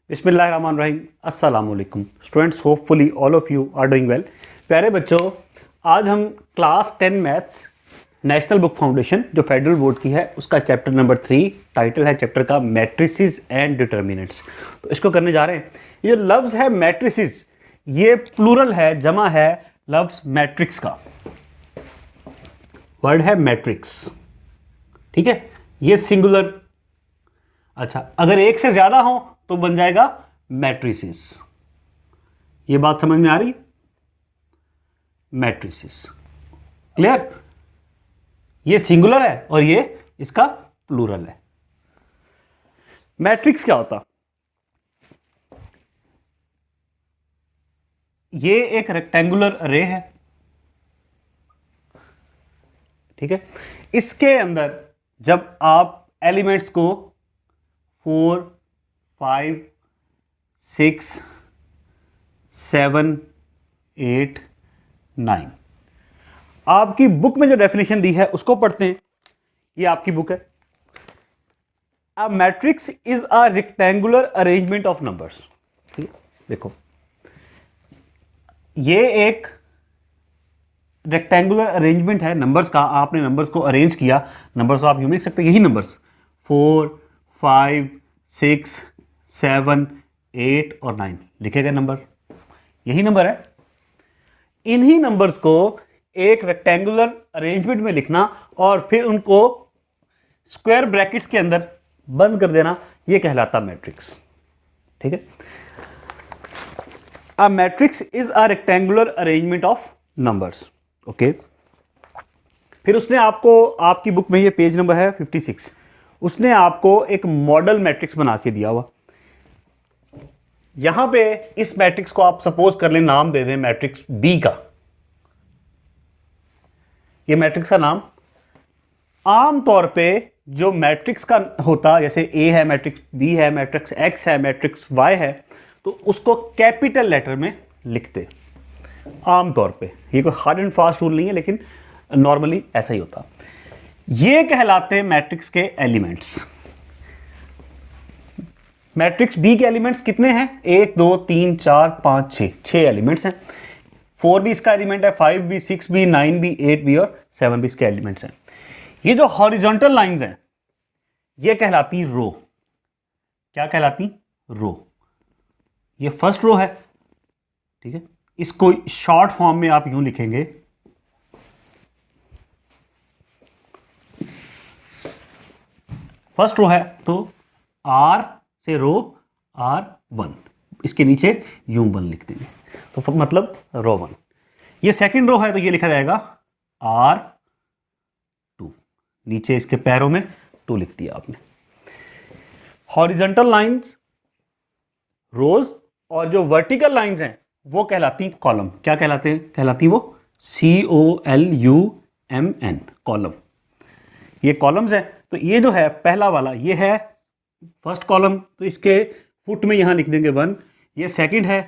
बिस्मिल्लाहिर्रहमानिर्रहीम। अस्सलाम वालेकुम students, hopefully all of you are doing well. प्यारे बच्चों, आज हम class 10 maths national book foundation जो फेडरल बोर्ड की है उसका चैप्टर नंबर 3, टाइटल है चैप्टर का मैट्रिसेस एंड डिटर्मिनेंट्स। तो इसको करने जा रहे हैं। ये जो लफ्ज़ है मैट्रिसेस, ये प्लूरल है, जमा है लफ्ज़ मैट्रिक्स का। वर्ड है मैट्रिक्स, ठीक है। ये सिंगुलर, अच्छा अगर एक से ज्यादा हो तो बन जाएगा मैट्रिसेस। ये बात समझ में आ रही? Matrices clear. ये सिंगुलर है और ये इसका प्लूरल है। मैट्रिक्स क्या होता? ये एक रेक्टेंगुलर अरे है, ठीक है। इसके अंदर जब आप एलिमेंट्स को 4, 5, 6, 7, 8, 9 आपकी बुक में जो डेफिनेशन दी है उसको पढ़ते हैं। ये आपकी बुक है। अ matrix is a rectangular arrangement of numbers. ठीक है, देखो ये एक रेक्टेंगुलर अरेंजमेंट है नंबर्स का। आपने नंबर्स को अरेंज किया। नंबर्स आप यूं लिख सकते हैं, यही नंबर्स 4, 5, 6, 7, 8 और 9 लिखे गए नंबर, यही नंबर है। इन्हीं नंबर्स को एक रेक्टेंगुलर अरेंजमेंट में लिखना और फिर उनको स्क्वायर ब्रैकेट्स के अंदर बंद कर देना, यह कहलाता मैट्रिक्स, ठीक है। अ matrix is a rectangular arrangement of numbers, okay. फिर उसने आपको, आपकी बुक में ये पेज नंबर है 56, उसने आपको एक मॉडल मैट्रिक्स बना के दिया हुआ। यहां पे इस मैट्रिक्स को आप सपोज कर लें, नाम दे दें मैट्रिक्स बी का। ये मैट्रिक्स का नाम, आमतौर पे जो मैट्रिक्स का होता, जैसे ए है मैट्रिक्स, बी है मैट्रिक्स, एक्स है मैट्रिक्स, वाई है, तो उसको कैपिटल लेटर में लिखते आमतौर पे। ये कोई हार्ड एंड फास्ट रूल नहीं है, लेकिन नॉर्मली ऐसा ही होता। ये कहलाते हैं मैट्रिक्स के एलिमेंट्स। मैट्रिक्स बी के एलिमेंट्स कितने हैं? 1, 2, 3, 4, 5, 6, 6 एलिमेंट्स हैं। 4 भी इसका एलिमेंट है, 5 भी, 6 भी, 9 भी, 8 भी और 7 भी इसके एलिमेंट्स हैं। ये जो हॉरिजॉन्टल लाइंस हैं ये कहलाती रो। क्या कहलाती? रो। ये फर्स्ट रो है, ठीक है। इसको शॉर्ट फॉर्म में आप यूं लिखेंगे, फर्स्ट रो है तो R से रो R1, इसके नीचे U1 लिख देंगे, तो मतलब रो 1। ये सेकंड रो है तो ये लिखा जाएगा R2, नीचे इसके पैरों में 2 लिख दिया आपने। हॉरिजॉन्टल लाइंस रोज, और जो वर्टिकल लाइंस हैं वो कहलाती कॉलम। क्या कहलाते हैं? कहलाती वो COLUMN, कॉलम। ये कॉलम्स है। तो ये जो है पहला वाला, ये है फर्स्ट कॉलम, तो इसके फुट में यहां लिख देंगे 1। ये सेकंड है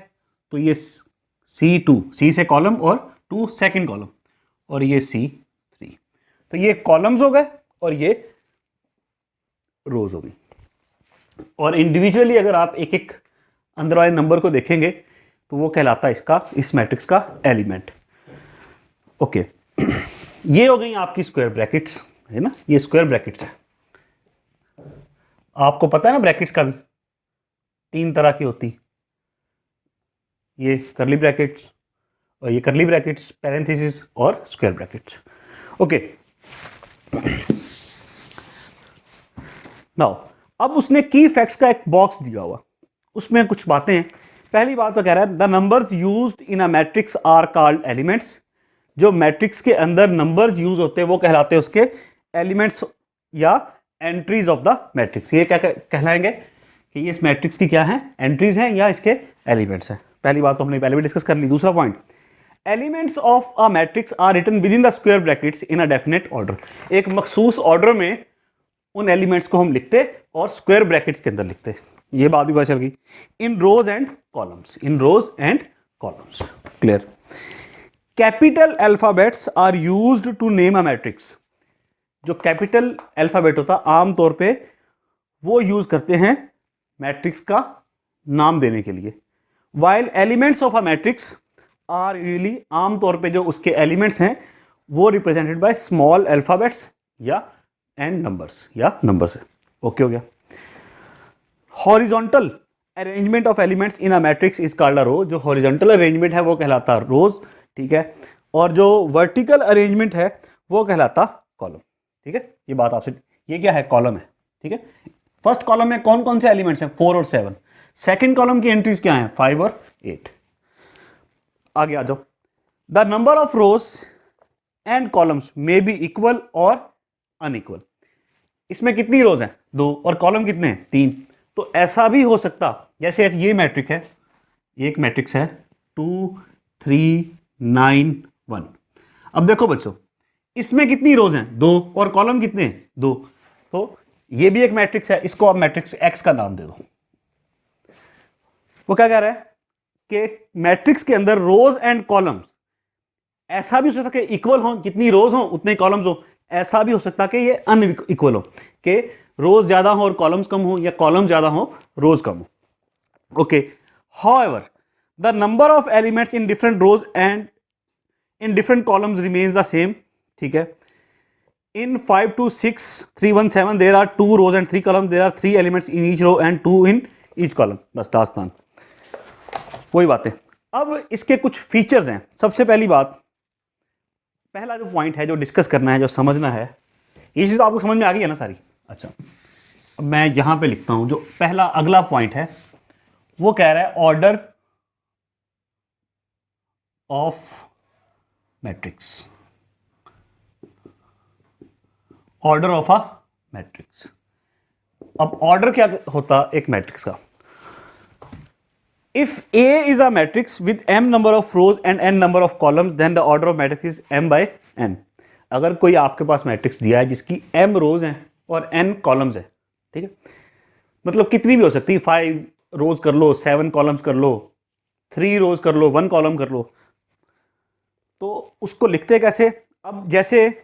तो ये C2, C से कॉलम और 2 सेकंड कॉलम, और ये C3। तो ये कॉलम्स हो गए और ये रोज हो गई। और इंडिविजुअली अगर आप एक एक अंदर वाले नंबर को देखेंगे तो वो कहलाता है इसका, इस मैट्रिक्स का एलिमेंट, ओके। ये हो गई आपकी स्क्वायर ब्रैकेट्स, है ना। ये स्क्वायर ब्रैकेट्स है। आपको पता है ना ब्रैकेट्स का भी 3 तरह की होती, ये करली ब्रैकेट्स और ये करली ब्रैकेट्स, पैरेंथेसिस और स्क्वायर ब्रैकेट्स, ओके। नाउ अब उसने की फैक्ट्स का एक बॉक्स दिया हुआ, उसमें कुछ बातें हैं। पहली बात तो कह रहा है the numbers used in a matrix are called elements. जो मैट्रिक्स के अंदर नंबर्स यूज होते हैं वो कहलाते हैं उसके एलिमेंट्स या एंट्रीज ऑफ द मैट्रिक्स। ये क्या कहलाएंगे कि ये इस मैट्रिक्स की क्या है? एंट्रीज हैं या इसके एलिमेंट्स हैं। पहली बात तो हमने पहले भी डिस्कस कर ली। दूसरा point, elements of a matrix are written within the square brackets in a definite order. एक मखसूस ऑर्डर में उन एलिमेंट्स को हम लिखते और स्क्वायर ब्रैकेट्स के अंदर लिखते। ये बात भी पता चल गई। In rows and columns, in rows and columns, clear. Capital alphabets are used to name a matrix. जो कैपिटल अल्फाबेट होता आमतौर पे वो यूज करते हैं मैट्रिक्स का नाम देने के लिए। While elements of a matrix are usually, आमतौर पे जो उसके एलिमेंट्स हैं वो रिप्रेजेंटेड बाय स्मॉल अल्फाबेट्स या एंड नंबर्स या नंबर्स है। ओके हो गया। Horizontal arrangement of elements in a matrix is called a row. जो हॉरिजॉन्टल अरेंजमेंट है वो कहलाता है रोज, ठीक है, और जो वर्टिकल अरेंजमेंट है वो कहलाता कॉलम, ठीक है। ये बात आपसे, ये क्या है, कॉलम है, ठीक है। फर्स्ट कॉलम में कौन कौन से एलिमेंट्स हैं, 4 और 7। सेकंड कॉलम की एंट्रीज क्या हैं, 5 और 8। आगे आ जाओ। The number of rose and columns may be equal और अनइक्वल। इसमें कितनी रोज हैं, 2, और कॉलम कितने हैं, 3। तो ऐसा भी हो सकता, जैसे ये मैट्रिक है, एक मैट्रिक्स है 2 3 9 1। अब देखो बच्चों, इसमें कितनी रोज हैं, 2, और कॉलम कितने हैं, 2। तो ये भी एक मैट्रिक्स है, इसको आप मैट्रिक्स एक्स का नाम दे दो। वो क्या कह रहा है कि मैट्रिक्स के अंदर रोज एंड कॉलम ऐसा भी हो सकता है कि इक्वल हो, कितनी रोज हो उतने कॉलम्स हो। ऐसा भी हो सकता है कि ये अनइक्वल हो, कि रोज ज्यादा हो और कॉलम्स कम हो, या कॉलम ज्यादा हो रोज कम हो। Okay, however the number of elements in different rows and in different columns remains the same, ठीक है। In 5 to 6 3 1 7 there are 2 rows and 3 column, there are 3 elements in each row and 2 in each column. बस दास्तान वही बात है। अब इसके कुछ फीचर्स हैं। सबसे पहली बात, पहला जो पॉइंट है जो डिस्कस करना है, जो समझना है, ये चीज़ तो आपको समझ में आ गई है ना सारी। अच्छा, अब मैं यहां पे लिखता हूं, जो पहला अगला पॉइंट है वो कह रहा है order of matrix. Order of a matrix. अब ऑर्डर क्या होता एक मैट्रिक्स का, if A is a matrix with m number of rows and n number of columns, then the order of matrix is m by n। अगर कोई आपके पास matrix दिया है जिसकी m रोज हैं और n कॉलम्स है, ठीक है, मतलब कितनी भी हो सकती है, 5 रोज कर लो, 7 कॉलम्स कर लो, 3 रोज कर लो, 1 कॉलम कर लो, तो उसको लिखते कैसे। अब जैसे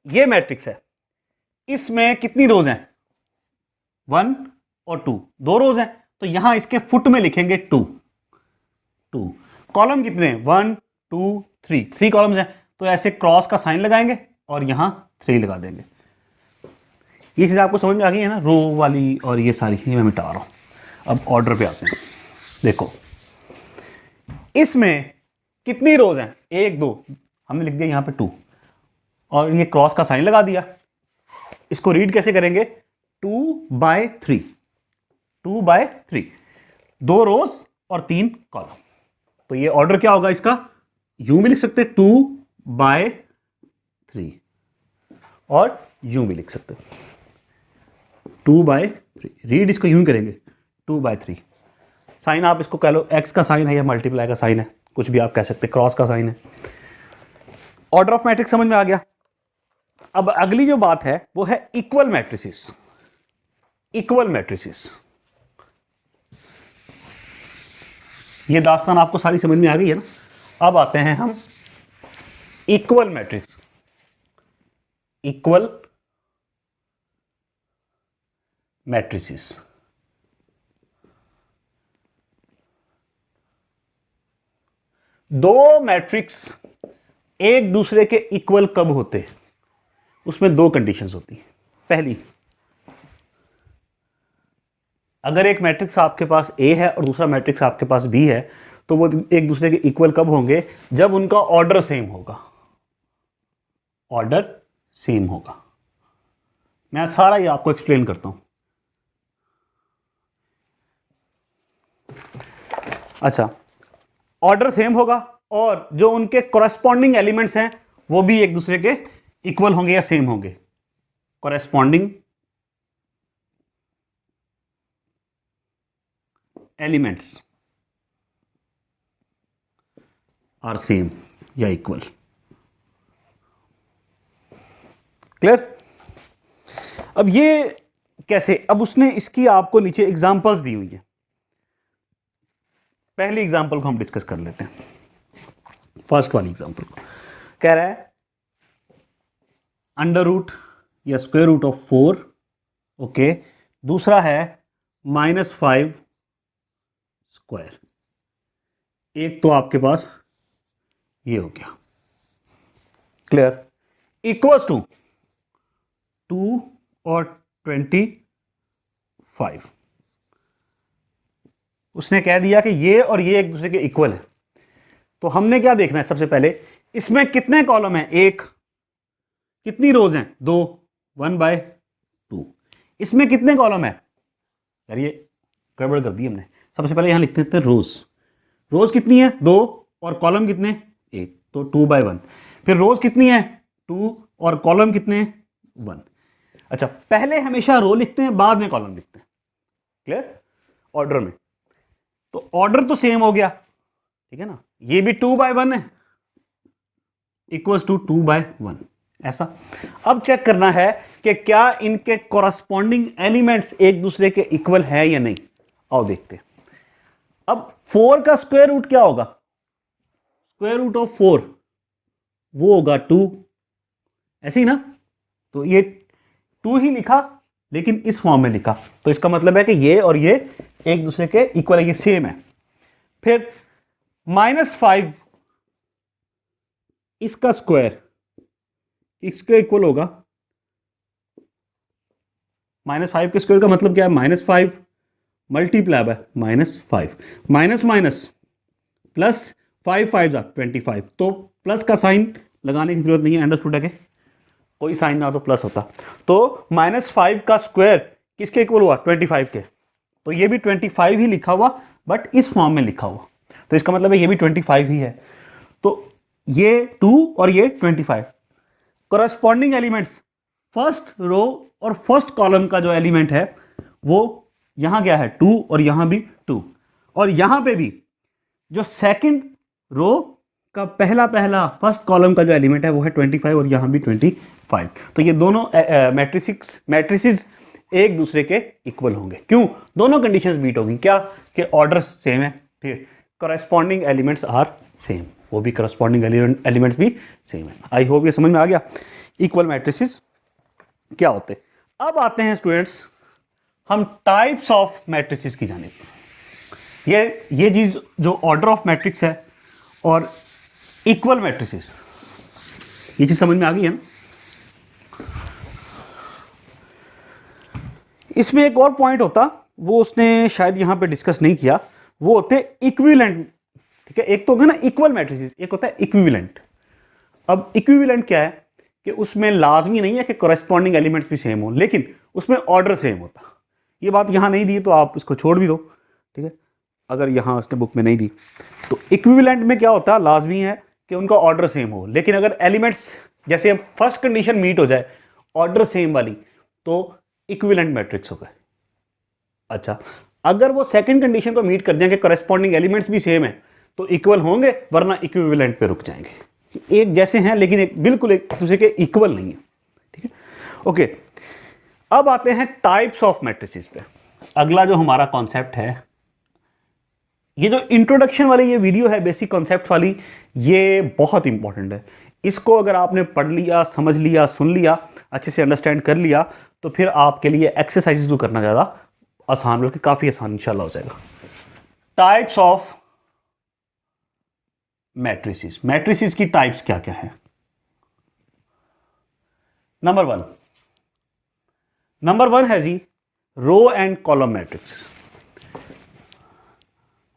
ये मैट्रिक्स है, इसमें कितनी रोज हैं, 1 और 2, 2 रोज हैं, तो यहां इसके फुट में लिखेंगे 2 2। कॉलम कितने हैं, 1 2 3, 3 कॉलम्स हैं, तो ऐसे क्रॉस का साइन लगाएंगे और यहां 3 लगा देंगे। ये चीज आपको समझ में आ गई है ना, रो वाली और ये सारी चीजें मैं मिटा रहा हूं। अब ऑर्डर पे आते हैं। देखो इसमें कितनी रोज हैं, 1 2, हमने लिख दिया यहां पे 2, और ये क्रॉस का साइन लगा दिया। इसको रीड कैसे करेंगे, 2/3, 2/3, 2 रोज और 3 कॉलम। तो ये ऑर्डर क्या होगा इसका, यूं भी लिख सकते 2/3 और यूं भी लिख सकते 2/3। रीड इसको यूं करेंगे 2/3। साइन आप इसको कह लो एक्स का साइन है या मल्टीप्लाई का साइन है, कुछ भी आप कह सकते, क्रॉस का साइन है। ऑर्डर ऑफ मैट्रिक्स समझ में आ गया। अब अगली जो बात है वो है इक्वल मैट्रिसेस। इक्वल मैट्रिसेस, ये दास्तान आपको सारी समझ में आ गई है ना। अब आते हैं हम इक्वल मैट्रिक्स। इक्वल मैट्रिसेस, दो मैट्रिक्स एक दूसरे के इक्वल कब होते हैं, उसमें 2 कंडीशंस होती हैं। पहली, अगर एक मैट्रिक्स आपके पास A है और दूसरा मैट्रिक्स आपके पास B है, तो वो एक दूसरे के इक्वल कब होंगे, जब उनका ऑर्डर सेम होगा। ऑर्डर सेम होगा। मैं सारा ये आपको एक्सप्लेन करता हूं। अच्छा, ऑर्डर सेम होगा और जो उनके कॉरेस्पॉन्डिंग एलिमेंट्स हैं वो भी एक दूसरे के इक्वल होंगे या सेम होंगे। कॉरेस्पॉन्डिंग एलिमेंट्स आर सेम या इक्वल। क्लियर। अब ये कैसे, अब उसने इसकी आपको नीचे एग्जांपल्स दी हुई है। पहली एग्जांपल को हम डिस्कस कर लेते हैं। फर्स्ट वाली एग्जांपल को कह रहा है अंडर रूट या स्क्वायर रूट ऑफ 4। ओके, दूसरा है -5 स्क्वायर, एक तो आपके पास ये हो गया, क्लियर, इक्वल्स टू 2 और 25। उसने कह दिया कि ये और ये एक दूसरे के इक्वल है। तो हमने क्या देखना है, सबसे पहले इसमें कितने कॉलम हैं, एक, कितनी रोज हैं, 2, 1/2। इसमें कितने कॉलम है, यार ये गड़बड़ कर दी हमने। सबसे पहले यहां लिखते हैं रोज, रोज कितनी है, 2, और कॉलम कितने, 1, तो 2/1। फिर रोज कितनी है, 2, और कॉलम कितने, 1। अच्छा, पहले हमेशा रो लिखते हैं, बाद में कॉलम लिखते हैं, क्लियर, ऑर्डर में। तो ऑर्डर तो सेम हो गया, ठीक है ना, ये भी 2/1 है, इक्वल्स टू 2/1, ऐसा। अब चेक करना है कि क्या इनके कॉरस्पॉन्डिंग एलिमेंट्स एक दूसरे के इक्वल है या नहीं। आओ देखते हैं। अब 4 का स्क्वायर रूट क्या होगा, स्क्वायर रूट ऑफ 4 वो होगा 2, ऐसे ही ना। तो ये 2 ही लिखा, लेकिन इस फॉर्म में लिखा, तो इसका मतलब है कि ये और ये एक दूसरे के इक्वल है, ये सेम है। फिर -5 इसका स्क्वायर इसके इक्वल होगा, -5 के स्क्वायर का मतलब क्या है, -5 multiply by -5, minus minus plus, 5 5 25, तो प्लस का साइन लगाने की जरूरत नहीं है, अंडरस्टूड है कि कोई साइन ना तो प्लस होता। तो -5 का स्क्वायर किसके इक्वल हुआ, 25 के। तो ये भी 25 ही लिखा हुआ, बट इस फॉर्म में लिखा हुआ, तो इसका मतलब है ये भी 25 ही है। तो ये 2 और ये 25। करस्पॉन्डिंग एलिमेंट्स, फर्स्ट रो और फर्स्ट कॉलम का जो एलिमेंट है वो यहां क्या है, 2, और यहां भी 2, और यहां पे भी जो सेकंड रो का पहला फर्स्ट कॉलम का जो एलिमेंट है वो है 25, और यहां भी 25। तो ये दोनों मैट्रिसेस एक दूसरे के इक्वल होंगे। क्यों, दोनों कंडीशंस मीट होगी, क्या कि ऑर्डर सेम है, फिर करस्पॉन्डिंग एलिमेंट्स आर सेम, वो भी करस्पॉन्डिंग एलिमेंट्स भी सेम है। आई होप ये समझ में आ गया इक्वल मैट्रिसेस क्या होते। अब आते हैं स्टूडेंट्स हम टाइप्स ऑफ मैट्रिसेस की जानिब। ये चीज जो ऑर्डर ऑफ मैट्रिक्स है और इक्वल मैट्रिसेस, ये चीज समझ में आ गई है ना। इसमें एक और पॉइंट होता, वो उसने शायद यहां पे डिस्कस नहीं किया, वो होते इक्विवेलेंट, ठीक है। एक तो होगा ना इक्वल मैट्रिसेस, एक होता है इक्विवेलेंट। अब इक्विवेलेंट क्या है कि उसमें लाजमी नहीं है कि कॉरेस्पॉन्डिंग एलिमेंट्स भी सेम हो, लेकिन उसमें ऑर्डर सेम होता। ये बात यहां नहीं दी तो आप इसको छोड़ भी दो, ठीक है, अगर यहां उसने बुक में नहीं दी। तो इक्विवेलेंट में क्या होता है, लाजमी है कि उनका ऑर्डर सेम हो, लेकिन अगर एलिमेंट्स जैसे फर्स्ट कंडीशन मीट हो जाए ऑर्डर सेम वाली, तो इक्विवेलेंट मैट्रिक्स हो गए। अच्छा, अगर वो सेकंड कंडीशन को मीट कर दें कि कॉरेस्पॉन्डिंग एलिमेंट्स भी सेम है, तो इक्वल होंगे, वरना इक्विवेलेंट पे रुक जाएंगे। एक जैसे हैं लेकिन एक बिल्कुल एक दूसरे के इक्वल नहीं है, ठीक है। ओके, अब आते हैं टाइप्स ऑफ मैट्रिसेस पे। अगला जो हमारा कॉन्सेप्ट है, ये जो इंट्रोडक्शन वाली ये वीडियो है, बेसिक कॉन्सेप्ट वाली, ये बहुत इंपॉर्टेंट है। इसको अगर आपने पढ़ लिया, समझ लिया, सुन लिया, अच्छे से अंडरस्टैंड कर लिया, तो फिर आपके लिए एक्सरसाइजेस भी करना ज़्यादा आसान, बल्कि काफ़ी आसान इंशाल्लाह हो जाएगा। टाइप्स ऑफ मैट्रिसेस, मैट्रिसेस की टाइप्स क्या क्या है। नंबर वन है जी row and column matrix.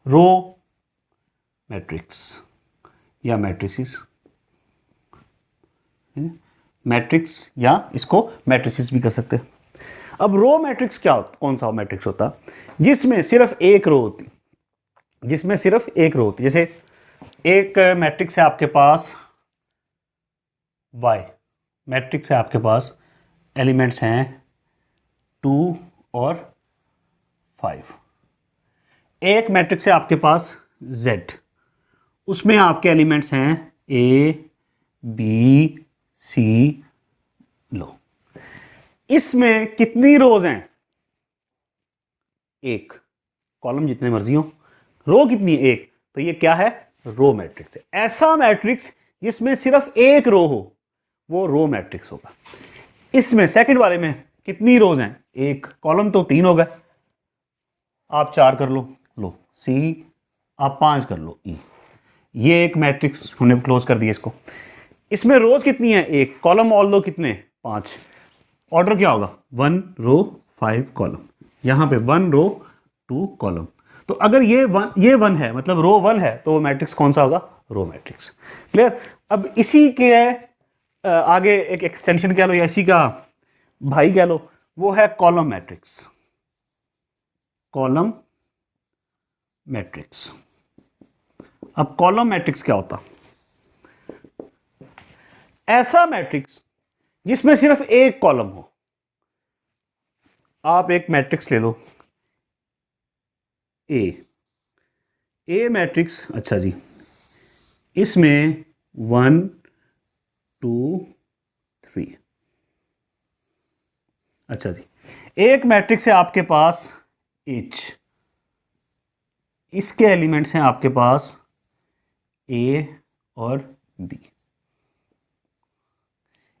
Row matrix या मैट्रिसेस, मैट्रिक्स या इसको मैट्रिसेस भी कर सकते हैं। अब रो मैट्रिक्स क्या होता, कौन सा मैट्रिक्स होता, जिसमें सिर्फ एक रो होती, जिसमें सिर्फ एक रो होती। जैसे एक मैट्रिक्स है आपके पास वाई, मैट्रिक्स है आपके पास, एलिमेंट्स हैं 2 और 5। एक मैट्रिक्स है आपके पास Z, उसमें आपके एलिमेंट्स हैं A, B, C। लो, इसमें कितनी रोज हैं, एक, कॉलम जितने मर्जी हो, रो कितनी है, एक। तो ये क्या है, रो मैट्रिक्स है। ऐसा मैट्रिक्स जिसमें सिर्फ एक रो हो, वो रो मैट्रिक्स होगा। इसमें सेकंड वाले में कितनी रोज हैं, एक, कॉलम तो 3 हो गए, आप 4 कर लो सी, आप 5 कर लो ई। ये एक मैट्रिक्स हमने क्लोज कर दिया इसको। इसमें रोज कितनी है? एक। कॉलम ऑल दो कितने? 5। ऑर्डर क्या होगा? 1 रो 5 कॉलम। यहां पे 1 रो 2 कॉलम। तो अगर ये वन है, मतलब रो 1 है, तो वो मैट्रिक्स कौन सा होगा? Row matrix. क्लियर? अब इसी के आगे एक एक्सटेंशन कह लो या इसी का भाई कह लो, वो है कॉलम मैट्रिक्स। Column matrix. अब कॉलम मैट्रिक्स क्या होता? ऐसा मैट्रिक्स जिसमें सिर्फ एक कॉलम हो। आप एक मैट्रिक्स ले लो ए मैट्रिक्स। अच्छा जी, इसमें 1 2 3। अच्छा जी, एक मैट्रिक्स है आपके पास H, इसके एलिमेंट्स हैं आपके पास A और B।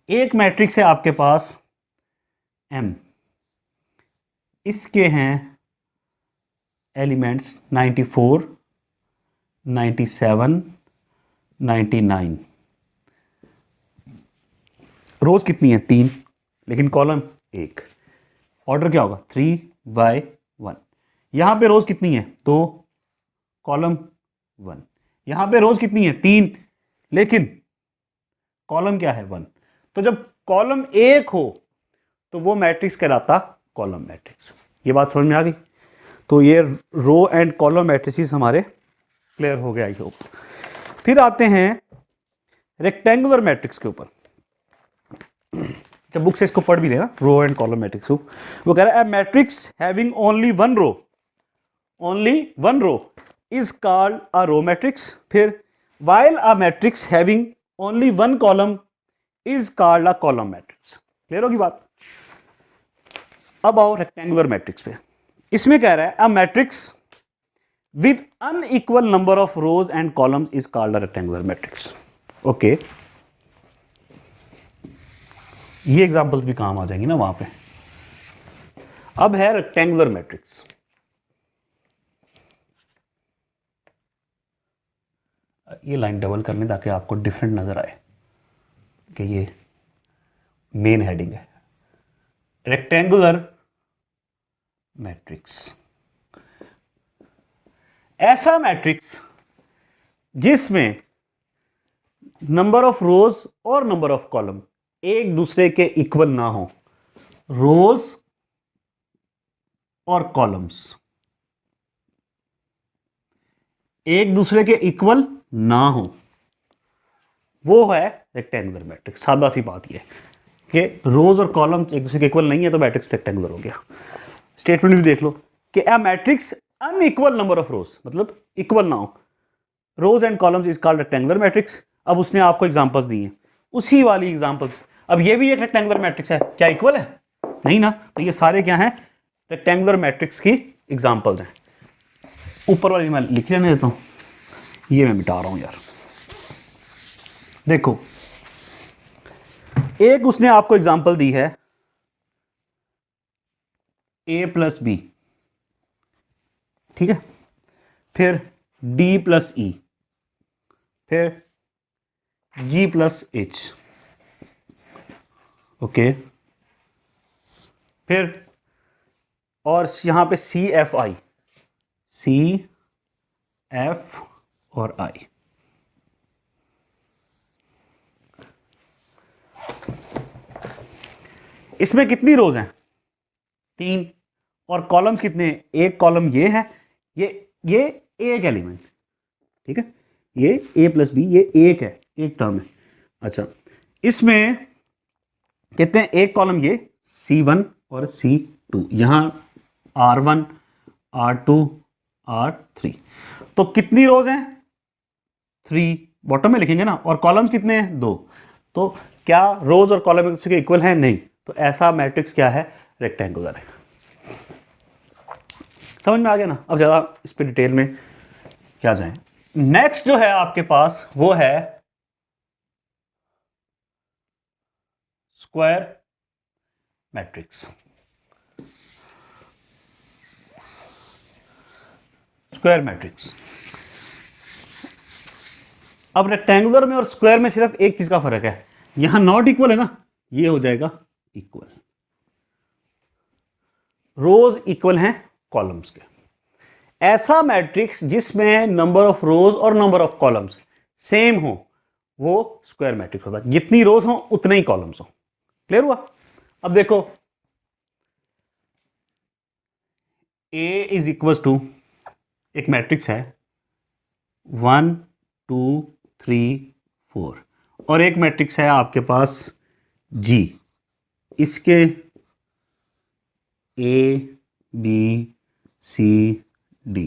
एक मैट्रिक्स है आपके पास M, इसके हैं एलिमेंट्स 94 97 99। रोज कितनी है? 3, लेकिन कॉलम 1। ऑर्डर क्या होगा? 3/1। यहां पे रोज कितनी है? 2, कॉलम 1। यहां पे रोज कितनी है? 3, लेकिन कॉलम क्या है? 1। तो जब कॉलम 1 हो तो वो मैट्रिक्स कहलाता कॉलम मैट्रिक्स। ये बात समझ में आ गई? तो ये रो एंड कॉलम मैट्रिसेस हमारे क्लियर हो गया, आई होप। फिर आते हैं रेक्टेंगुलर मैट्रिक्स के ऊपर। जब बुक से इसको पढ़ भी लेना, रो एंड कॉलम मैट्रिक्स को, वो कह रहा है matrix having only one row is called a row matrix. फिर while a matrix having only one column is called a column matrix। Clear होगी बात? अब आओ रेक्टेंगुलर मैट्रिक्स पे। इसमें कह रहा है a matrix with unequal number of rose and columns is called a rectangular matrix. Okay, ये एग्जांपल्स भी काम आ जाएंगी ना वहां पे। अब है रेक्टेंगुलर मैट्रिक्स। ये लाइन डबल करने ताकि आपको डिफरेंट नजर आए कि ये मेन हेडिंग है। रेक्टेंगुलर मैट्रिक्स, ऐसा मैट्रिक्स जिसमें नंबर ऑफ रोज और नंबर ऑफ कॉलम एक दूसरे के इक्वल ना हो। रोज और कॉलम्स एक दूसरे के इक्वल ना हो, वो है रेक्टेंगुलर मैट्रिक्स। सादा सी बात ये कि रोज और कॉलम एक दूसरे के इक्वल नहीं है तो मैट्रिक्स रेक्टेंगुलर हो गया। स्टेटमेंट भी देख लो कि a matrix unequal number of rows, मतलब इक्वल ना हो, rows and columns is called rectangular matrix. अब उसने आपको एग्जांपल्स दी हैं, उसी वाली एग्जांपल्स। अब ये भी एक रेक्टेंगुलर मैट्रिक्स है, क्या इक्वल है? नहीं ना। तो ये सारे क्या हैं? रेक्टेंगुलर मैट्रिक्स की एग्जांपल्स हैं। ऊपर वाली मैं लिख लेने देता हूं, ये मैं मिटा रहा हूं यार। देखो, एक उसने आपको एग्जांपल दी है A+B, ठीक है। फिर D+E, फिर G+H, ओके। फिर और यहां पे CFI, CF और I। इसमें कितनी रोज हैं? 3। और कॉलम्स कितने? एक कॉलम ये है, ये एक एलिमेंट, ठीक है। ये A+B, ये एक है, एक टर्म है। अच्छा, इसमें कितने? एक कॉलम ये C1 और C2, यहां R1 R2 R3। तो कितनी रोज हैं? 3। बॉटम में लिखेंगे ना। और कॉलम्स कितने हैं? 2। तो क्या रोज और कॉलम एक दूसरे के इक्वल है? नहीं। तो ऐसा मैट्रिक्स क्या है? रेक्टेंगुलर है। समझ में आ गया ना? अब ज़्यादा इस पर डिटेल में क्या जाए। नेक्स्ट जो है आपके पास वो है स्क्वायर मैट्रिक्स। Square matrix. अब रेक्टेंगुलर में और स्क्वायर में सिर्फ एक चीज का फर्क है, यहां नॉट इक्वल है ना, ये हो जाएगा इक्वल। रोज इक्वल हैं कॉलम्स के। ऐसा मैट्रिक्स जिसमें नंबर ऑफ रोज और नंबर ऑफ कॉलम्स सेम हो वो स्क्वायर मैट्रिक्स होता है। जितनी रोज हो उतने ही कॉलम्स हो। क्लियर हुआ? अब देखो A इज इक्वल टू एक मैट्रिक्स है 1 2 3 4 और एक मैट्रिक्स है आपके पास G, इसके A B C D।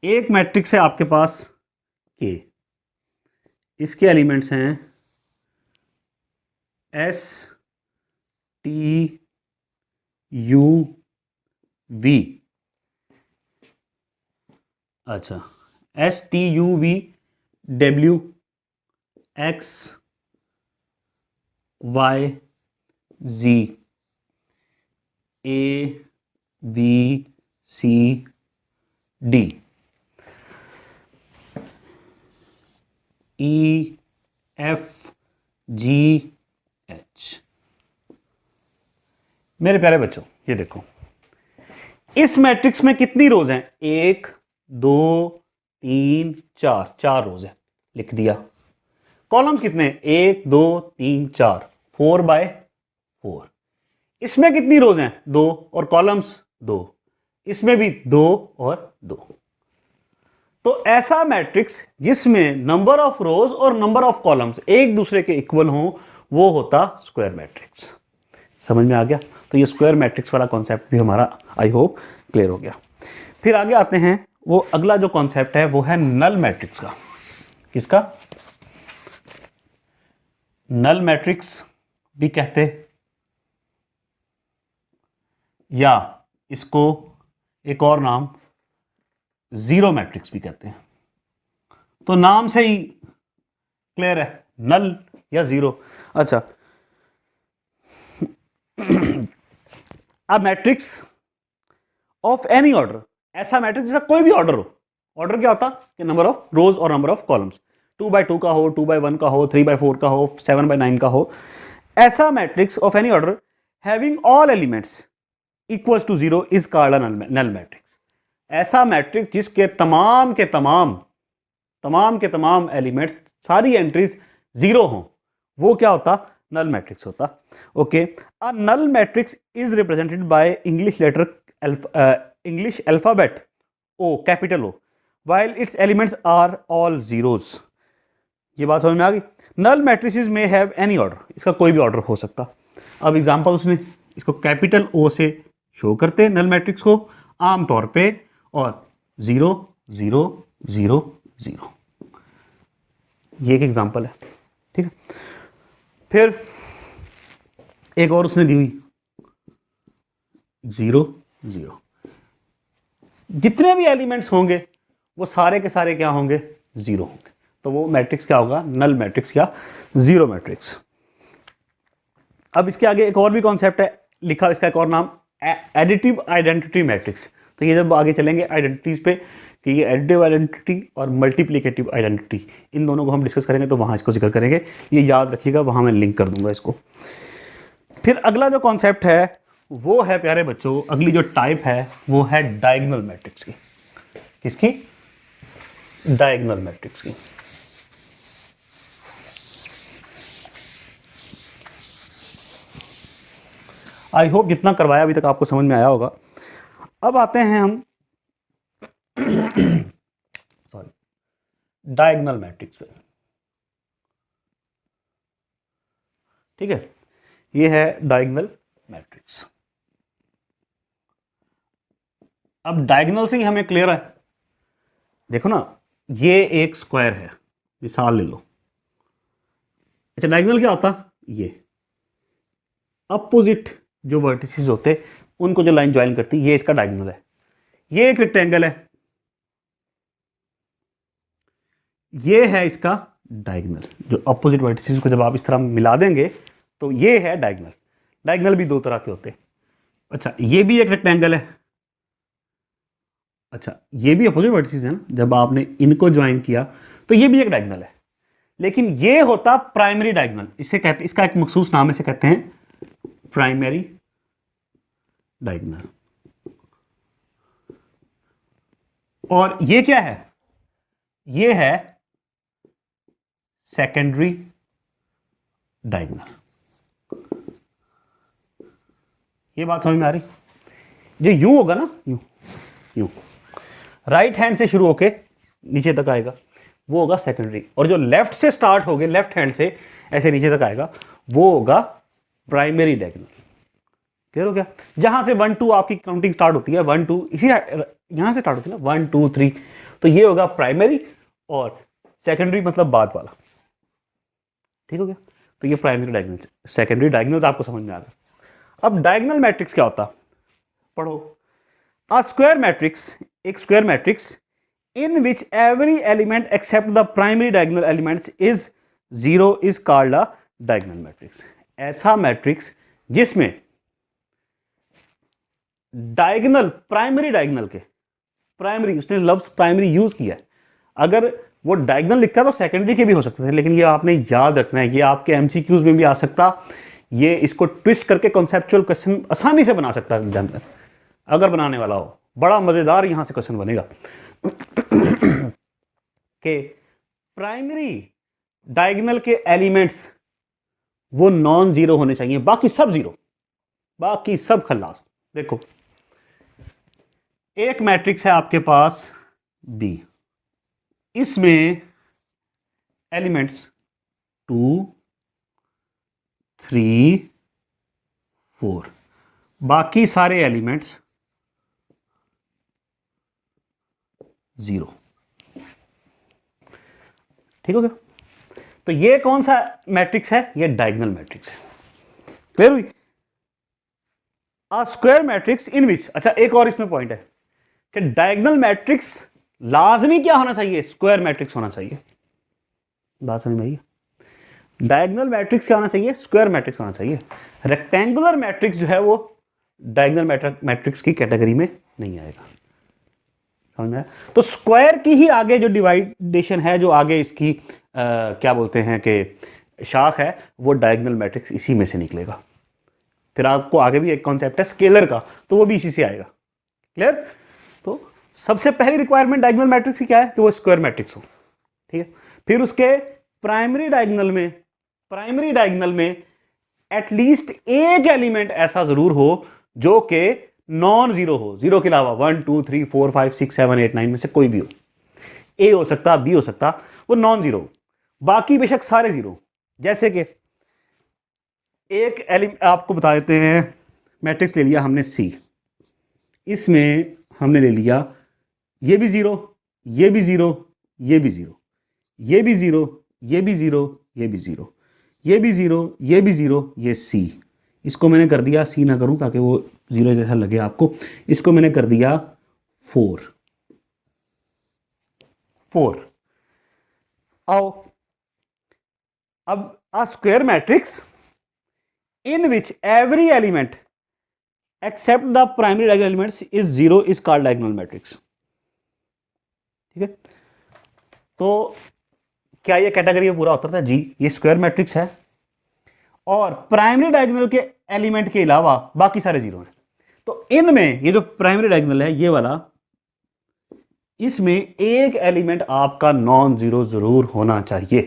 एक मैट्रिक्स है आपके पास K, इसके एलिमेंट्स हैं S T U V। अच्छा, S T U V W X Y Z A B C D E F G H। मेरे प्यारे बच्चों ये देखो, इस मैट्रिक्स में कितनी रोज हैं? 1 2 3 4, 4 रोज है, लिख दिया। कॉलम्स कितने? 1 2 3 4, 4 बाय 4। इसमें कितनी रोज हैं? 2 और कॉलम्स 2, इसमें भी 2 और 2। तो ऐसा मैट्रिक्स जिसमें नंबर ऑफ रोज और नंबर ऑफ कॉलम्स एक दूसरे के इक्वल हो वो होता स्क्वायर मैट्रिक्स। समझ में आ गया? तो ये स्क्वायर मैट्रिक्स वाला कॉन्सेप्ट भी हमारा आई होप क्लियर हो गया। फिर आगे आते हैं, वो अगला जो कॉन्सेप्ट है वो है नल मैट्रिक्स का। किसका? नल मैट्रिक्स भी कहते, या इसको एक और नाम जीरो मैट्रिक्स भी कहते हैं। तो नाम से ही क्लियर है, नल या जीरो। अच्छा, अब मैट्रिक्स ऑफ एनी ऑर्डर, ऐसा मैट्रिक्स जिसका कोई भी ऑर्डर हो। ऑर्डर क्या होता कि नंबर ऑफ रोज और नंबर ऑफ कॉलम्स, 2 by 2 का हो, 2 by 1 का हो, 3 by 4 का हो, 7 by 9 का हो। ऐसा matrix of any order having all elements equals to 0 is called a null matrix. ऐसा मैट्रिक्स जिसके तमाम के तमाम एलिमेंट्स, सारी एंट्रीज 0 हो, वो क्या होता? नल मैट्रिक्स होता। Okay, a null matrix is represented by English letter English alphabet O, capital O, while its elements are all zeros। ये बात समझ में आ गई? नल मैट्रिसेस में हैव एनी ऑर्डर, इसका कोई भी ऑर्डर हो सकता। अब एग्जांपल उसने इसको कैपिटल O से शो करते नल मैट्रिक्स को आमतौर पे, और 0 0 0 0, ये एक एग्जांपल है। ठीक है, फिर एक और उसने दी हुई 0 0। जितने भी एलिमेंट्स होंगे वो सारे के सारे क्या होंगे? 0 होंगे। तो वो मैट्रिक्स क्या होगा? नल मैट्रिक्स या जीरो मैट्रिक्स। अब इसके आगे एक और भी कॉन्सेप्ट है लिखा, इसका एक और नाम एडिटिव आइडेंटिटी मैट्रिक्स। तो ये जब आगे चलेंगे आइडेंटिटीज पे कि ये एडिटिव आइडेंटिटी और मल्टीप्लिकेटिव आइडेंटिटी, इन दोनों को हम डिस्कस करेंगे तो वहाँ इसको जिक्र करेंगे। ये याद रखिएगा, वहाँ मैं लिंक कर दूंगा इसको। फिर अगला जो कॉन्सेप्ट है वो है प्यारे बच्चों, अगली जो टाइप है वो है डायगोनल मैट्रिक्स की। किसकी? डायगोनल मैट्रिक्स की। आई होप जितना करवाया अभी तक आपको समझ में आया होगा। अब आते हैं हम सॉरी डायगोनल मैट्रिक्स पे। ठीक है, ये है डायगोनल मैट्रिक्स। अब डायगोनल से ही हमें क्लियर है, देखो ना, ये एक स्क्वायर है, मिसाल ले लो। अच्छा, डायगोनल क्या होता? ये अपोजिट जो वर्टिसेस होते उनको जो लाइन ज्वाइन करती, ये इसका डायगोनल है। ये एक रेक्टेंगल है, ये है इसका डायगोनल। जो अपोजिट वर्टिसेस को जब आप इस तरह मिला देंगे तो ये है डायगोनल। डायगोनल भी दो तरह के होते हैं। अच्छा, ये भी एक रेक्टेंगल है। अच्छा, ये भी अपोजिट वर्टिसेस है ना, जब आपने इनको ज्वाइन किया तो ये भी एक डायगोनल है, लेकिन ये होता प्राइमरी डायगोनल। इसे कहते, इसका एक मखसूस नाम है, इसे कहते हैं प्राइमरी डायगोनल। और ये क्या है? ये है सेकेंडरी डायगोनल। ये बात समझ में आ रही? जो यूं होगा ना, यूं यूं राइट हैंड से शुरू होके नीचे तक आएगा, वो होगा सेकेंडरी। और जो लेफ्ट से स्टार्ट हो गए, लेफ्ट हैंड से ऐसे नीचे तक आएगा, वो होगा प्राइमरी डायगोनल। क्लियर हो गया? जहां से 1 2 आपकी काउंटिंग स्टार्ट होती है, 1 2 इसी यहां से स्टार्ट होती है ना, 1 2 3, तो ये होगा प्राइमरी, और सेकेंडरी मतलब बाद वाला। ठीक हो गया? तो ये प्राइमरी डायगोनल, सेकेंडरी डायगोनल आपको समझ में आ गया। अब डायगोनल मैट्रिक्स क्या होता, पढ़ो। अ स्क्वायर मैट्रिक्स, एक square matrix in which every element except the primary diagonal elements is 0 is called a diagonal matrix। ऐसा मैट्रिक्स जिसमें डायगोनल, प्राइमरी डायगोनल के, प्राइमरी, उसने लफ्ज प्राइमरी यूज किया है। अगर वो डायगोनल लिखा तो सेकेंडरी के भी हो सकते थे, लेकिन ये आपने याद रखना है, ये आपके एमसीक्यूज में भी आ सकता, ये इसको ट्विस्ट करके कॉन्सेप्चुअल क्वेश्चन आसानी से बना सकता है एग्जामिनर, अगर बनाने वाला हो। बड़ा मजेदार यहां से क्वेश्चन बनेगा कि प्राइमरी डायगोनल के एलिमेंट्स वो नॉन जीरो होने चाहिए, बाकी सब जीरो, बाकी सब खल्लास। देखो, एक मैट्रिक्स है आपके पास बी, इसमें एलिमेंट्स 2 3 4, बाकी सारे एलिमेंट्स 0। ठीक हो गया? तो ये कौन सा मैट्रिक्स है? ये डायगोनल मैट्रिक्स है। क्लियर हुई? अ स्क्वायर मैट्रिक्स इन विच, अच्छा एक और इसमें पॉइंट है कि डायगोनल मैट्रिक्स लाजमी क्या होना चाहिए? स्क्वायर मैट्रिक्स होना चाहिए। बात समझ में आई? डायगोनल मैट्रिक्स क्या होना चाहिए? स्क्वायर मैट्रिक्स होना चाहिए। रेक्टेंगुलर मैट्रिक्स जो है वो डायगोनल मैट्रिक्स की कैटेगरी में नहीं आएगा। समझ में आया? तो स्क्वायर की ही आगे जो डिवाइडेशन है, जो आगे इसकी क्या बोलते हैं कि शाख है, वो डायगोनल मैट्रिक्स इसी में से निकलेगा। फिर आपको आगे भी एक कॉन्सेप्ट है स्केलर का, तो वो भी इसी से आएगा। क्लियर? तो सबसे पहली रिक्वायरमेंट डायगोनल मैट्रिक्स की क्या है? कि वो स्क्वायर मैट्रिक्स हो। ठीक है? फिर उसके प्राइमरी डायगोनल में एटलीस्ट एक एलिमेंट ऐसा जरूर हो जो कि नॉन जीरो हो, जीरो के अलावा 1 2 3 4 5 6 7 8 9 में से कोई भी हो, ए हो सकता, बी हो सकता, वो नॉन जीरो, बाकी बेशक सारे जीरो। जैसे कि एक एलिमेंट आपको बता देते हैं, मैट्रिक्स ले लिया हमने सी, इसमें हमने ले लिया ये भी जीरो, ये भी जीरो, ये भी जीरो, ये भी जीरो, ये भी जीरो, ये भी जीरो, ये भी जीरो, ये भी जीरो, ये सी, इसको मैंने कर दिया, सी ना करूं ताकि वो जीरो जैसा लगे आपको, इसको मैंने कर दिया 4। आओ अब a square matrix in which every element except the primary diagonal elements is 0 is called diagonal matrix. ठीक है? तो क्या ये कैटेगरी में पूरा होता था? जी, ये स्क्वायर मैट्रिक्स है और प्राइमरी डायगोनल के एलिमेंट के अलावा बाकी सारे जीरो हैं। तो इनमें ये जो प्राइमरी डायगोनल है ये वाला, इसमें एक एलिमेंट आपका नॉन जीरो जरूर होना चाहिए,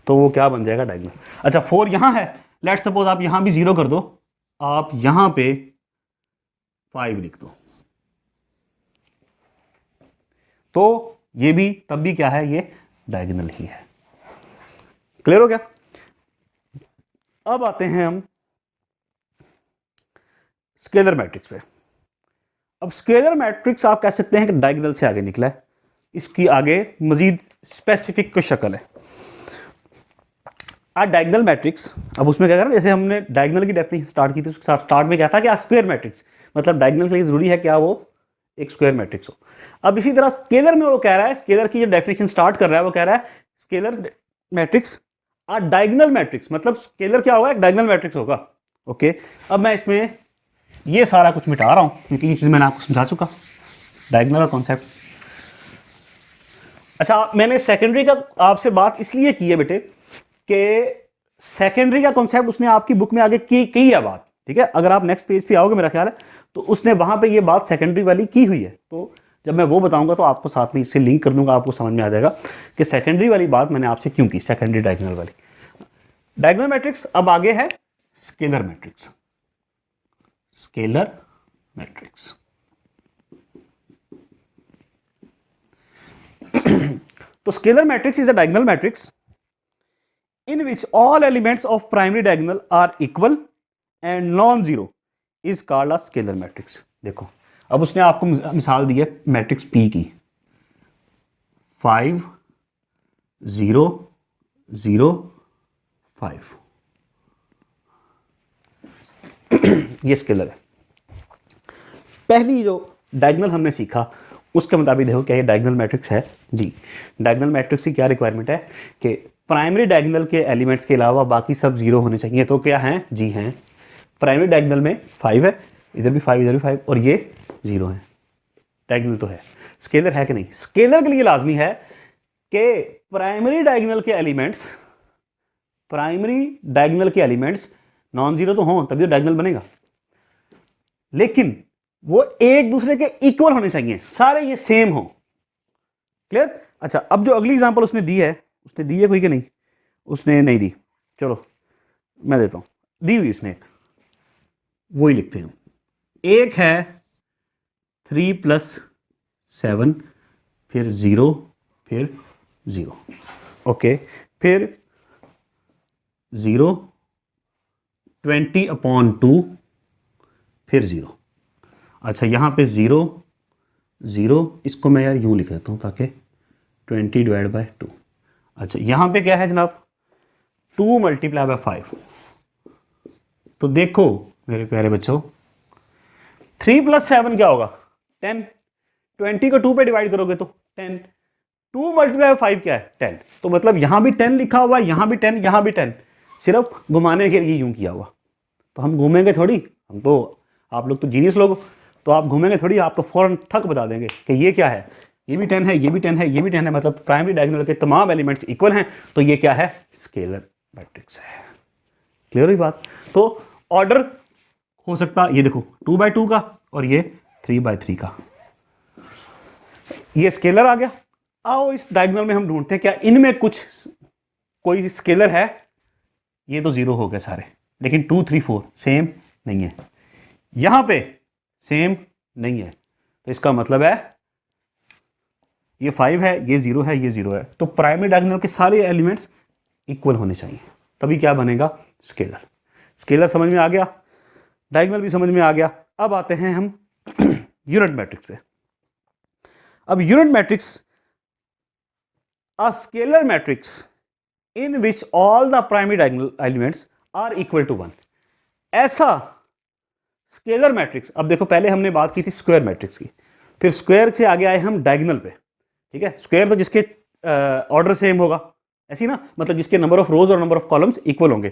तो वो क्या बन जाएगा? डायगोनल। अच्छा 4 यहां है, लेट सपोज आप यहां भी जीरो कर दो, आप यहां पे 5 लिख दो, तो ये भी तब भी क्या है? ये डायगोनल ही है। क्लियर हो गया? अब आते हैं हम स्केलर मैट्रिक्स पे। अब स्केलर मैट्रिक्स आप कह सकते हैं कि डायगोनल से आगे निकला है, इसकी आगे मजीद स्पेसिफिक कोई शक्ल है। डायगोनल मैट्रिक्स, अब उसमें क्या करें, जैसे हमने डायगोनल की डेफिनेशन स्टार्ट की थी, स्टार्ट में क्या था कि स्क्वायर मैट्रिक्स, मतलब डायगोनल के लिए जरूरी है क्या? वो एक स्क्वायर मैट्रिक्स हो। अब इसी तरह स्केलर में वो कह रहा है, स्केलर की जो डेफिनेशन स्टार्ट कर रहा है वो कह रहा है स्केलर मैट्रिक्स डायगोनल मैट्रिक्स, मतलब स्केलर क्या होगा? एक डायगोनल मैट्रिक्स होगा। ओके, अब मैं इसमें ये सारा कुछ मिटा रहा हूं क्योंकि ये चीज मैंने आपको समझा चुका। डायगोनल का कॉन्सेप्ट। अच्छा, मैंने सेकेंडरी का आपसे बात इसलिए की है बेटे कि सेकेंडरी का कॉन्सेप्ट उसने आपकी बुक में आगे की है बात, ठीक है। अगर आप नेक्स्ट पेज पे आओगे मेरा ख्याल है तो उसने वहां पे ये बात सेकेंडरी वाली की हुई है, तो जब मैं वो बताऊंगा तो आपको साथ में इससे लिंक कर दूंगा, आपको समझ में आ जाएगा कि सेकेंडरी वाली बात मैंने आपसे क्यों की, सेकेंडरी डायगोनल वाली। डायगोनल मैट्रिक्स अब आगे है स्केलर मैट्रिक्स। स्केलर मैट्रिक्स तो scalar matrix is a diagonal matrix in which all elements of primary diagonal are equal and non-zero is called a scalar matrix। देखो अब उसने आपको मिसाल दी है मैट्रिक्स P की, 5 0 0 5 ये स्केलर है। पहली जो डायगोनल हमने सीखा उसके मुताबिक देखो क्या ये डायगोनल मैट्रिक्स है जी। डायगोनल मैट्रिक्स की क्या रिक्वायरमेंट है कि प्राइमरी डायगोनल के एलिमेंट्स के अलावा बाकी सब जीरो होने चाहिए। तो क्या हैं जी, हैं प्राइमरी डायगोनल में 5 है, इधर भी 5 इधर भी 5 और ये 0 है। डायगोनल तो है, स्केलर है कि नहीं? स्केलर के लिए लाजमी है कि प्राइमरी डायगोनल के एलिमेंट्स नॉन जीरो तो हों तभी तो डायगोनल बनेगा, लेकिन वो एक दूसरे के इक्वल होने चाहिए, सारे ये सेम हो। क्लियर? अच्छा, अब जो अगली एग्जांपल उसने दी है कोई कि नहीं? उसने नहीं दी, चलो मैं देता हूं। दी हुई उसने एक, वही लिखते हैं। एक है 3 + 7 फिर 0 फिर 0, ओके, फिर 0 20/2 फिर 0। अच्छा, यहाँ पे 0 0, इसको मैं यार यूं लिख देता हूँ ताकि 20/2। अच्छा, यहाँ पे क्या है जनाब? 2 × 5। तो देखो मेरे प्यारे बच्चों, 3 + 7 क्या होगा? 10। 20 को 2 पे डिवाइड करोगे तो 10। 2 × 5 क्या है? 10। तो मतलब यहाँ भी 10 लिखा हुआ है, यहाँ भी 10, यहाँ भी 10, सिर्फ घुमाने के लिए यूं किया हुआ। तो हम घूमेंगे थोड़ी, हम तो, आप लोग तो जीनियस लोग, तो आप घूमेंगे थोड़ी, आप तो फौरन ठक बता देंगे कि ये क्या है, ये भी 10 है, ये भी 10 है, ये भी 10 है, मतलब प्राइमरी डायगोनल के तमाम एलिमेंट्स इक्वल हैं, तो ये क्या है? स्केलर मैट्रिक्स है। क्लियर हुई बात? तो ऑर्डर हो सकता, ये देखो 2/2 का और ये 3/3 का, ये स्केलर आ गया। आओ इस डायगोनल में हम ढूंढते हैं क्या इनमें कुछ कोई स्केलर है। ये तो 0 हो गए सारे, लेकिन 2 3 4 सेम नहीं है, यहां पे सेम नहीं है, तो इसका मतलब है ये 5 है, ये 0 है, ये 0 है, तो प्राइमरी डायगोनल के सारे एलिमेंट्स इक्वल होने चाहिए, तभी क्या बनेगा? स्केलर। स्केलर समझ में आ गया, डायगोनल भी समझ में आ गया। अब आते हैं हम यूनिट मैट्रिक्स पे। अब unit matrix, a scalar matrix in which all the primary diagonal elements are equal to 1। ऐसा स्केलर मैट्रिक्स, अब देखो पहले हमने बात की थी स्क्वायर मैट्रिक्स की, फिर स्क्वायर से आगे आए हम डायगोनल पे, ठीक है। स्क्वायर तो जिसके ऑर्डर सेम होगा, ऐसी ना, मतलब जिसके नंबर ऑफ रोज और नंबर ऑफ कॉलम्स इक्वल होंगे,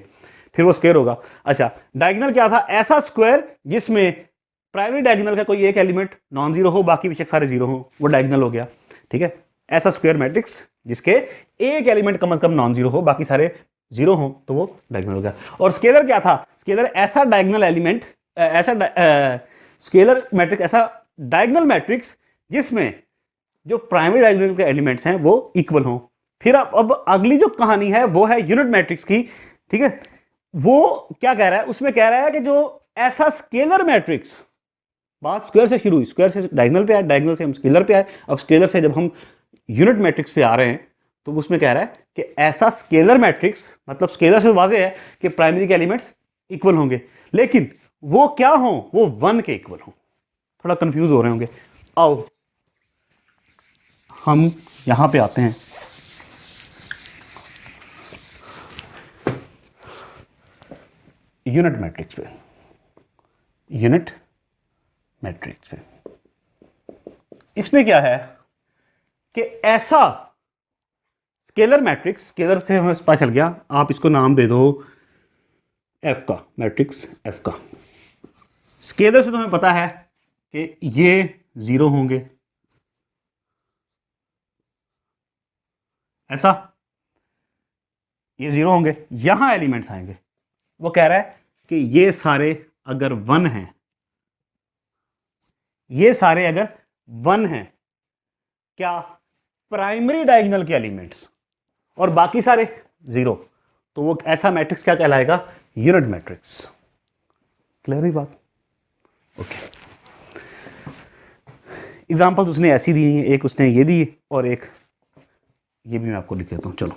फिर वो स्क्वायर होगा। अच्छा, डायगोनल क्या था? ऐसा स्क्वायर जिसमें प्राइमरी डायगोनल का कोई एक एलिमेंट नॉन जीरो हो, बाकी विषय सारे जीरो हो, वो डायगोनल हो गया, ठीक है। ऐसा स्क्वायर मैट्रिक्स जिसके एक एलिमेंट कम से कम नॉन जीरो हो, बाकी सारे जीरो हो, तो वो डायगोनल हो गया। और स्केलर क्या था? स्केलर ऐसा डायगोनल एलिमेंट, ऐसा स्केलर मैट्रिक्स, ऐसा डायगोनल मैट्रिक्स जिसमें जो प्राइमरी डायगोनल के एलिमेंट्स हैं वो इक्वल हों। फिर अब अगली जो कहानी है वो है यूनिट मैट्रिक्स की, ठीक है। वो क्या कह रहा है? उसमें कह रहा है कि जो ऐसा स्केलर मैट्रिक्स, बात स्क्वायर से शुरू हुई, स्क्वायर से डायगोनल पे आए, डायगोनल से हम स्केलर पे आए, अब स्केलर से जब हम यूनिट मैट्रिक्स पे आ रहे हैं तो उसमें कह रहा है कि ऐसा स्केलर मैट्रिक्स, मतलब स्केलर से वाज़ेह है कि प्राइमरी के एलिमेंट्स इक्वल होंगे, लेकिन वो क्या हो? वो 1 के इक्वल हो। थोड़ा कंफ्यूज हो रहे होंगे, आओ हम यहां पे आते हैं। यूनिट मैट्रिक्स पे, यूनिट मैट्रिक्स पे इसमें क्या है कि ऐसा स्केलर मैट्रिक्स, स्केलर से हमें पता चल गया, आप इसको नाम दे दो एफ का, मैट्रिक्स एफ का। स्केलर से तो हमें पता है कि ये 0 होंगे, ऐसा, ये 0 होंगे, यहां एलिमेंट्स आएंगे। वो कह रहा है कि ये सारे अगर 1 हैं, ये सारे अगर 1 हैं, क्या प्राइमरी डायगोनल के एलिमेंट्स, और बाकी सारे 0, तो वो ऐसा मैट्रिक्स क्या कहलाएगा? Unit matrix. क्लियर हुई बात? ओके। एग्जाम्पल उसने ऐसी दी है, एक उसने ये दी और एक ये भी मैं आपको लिख देता हूं। चलो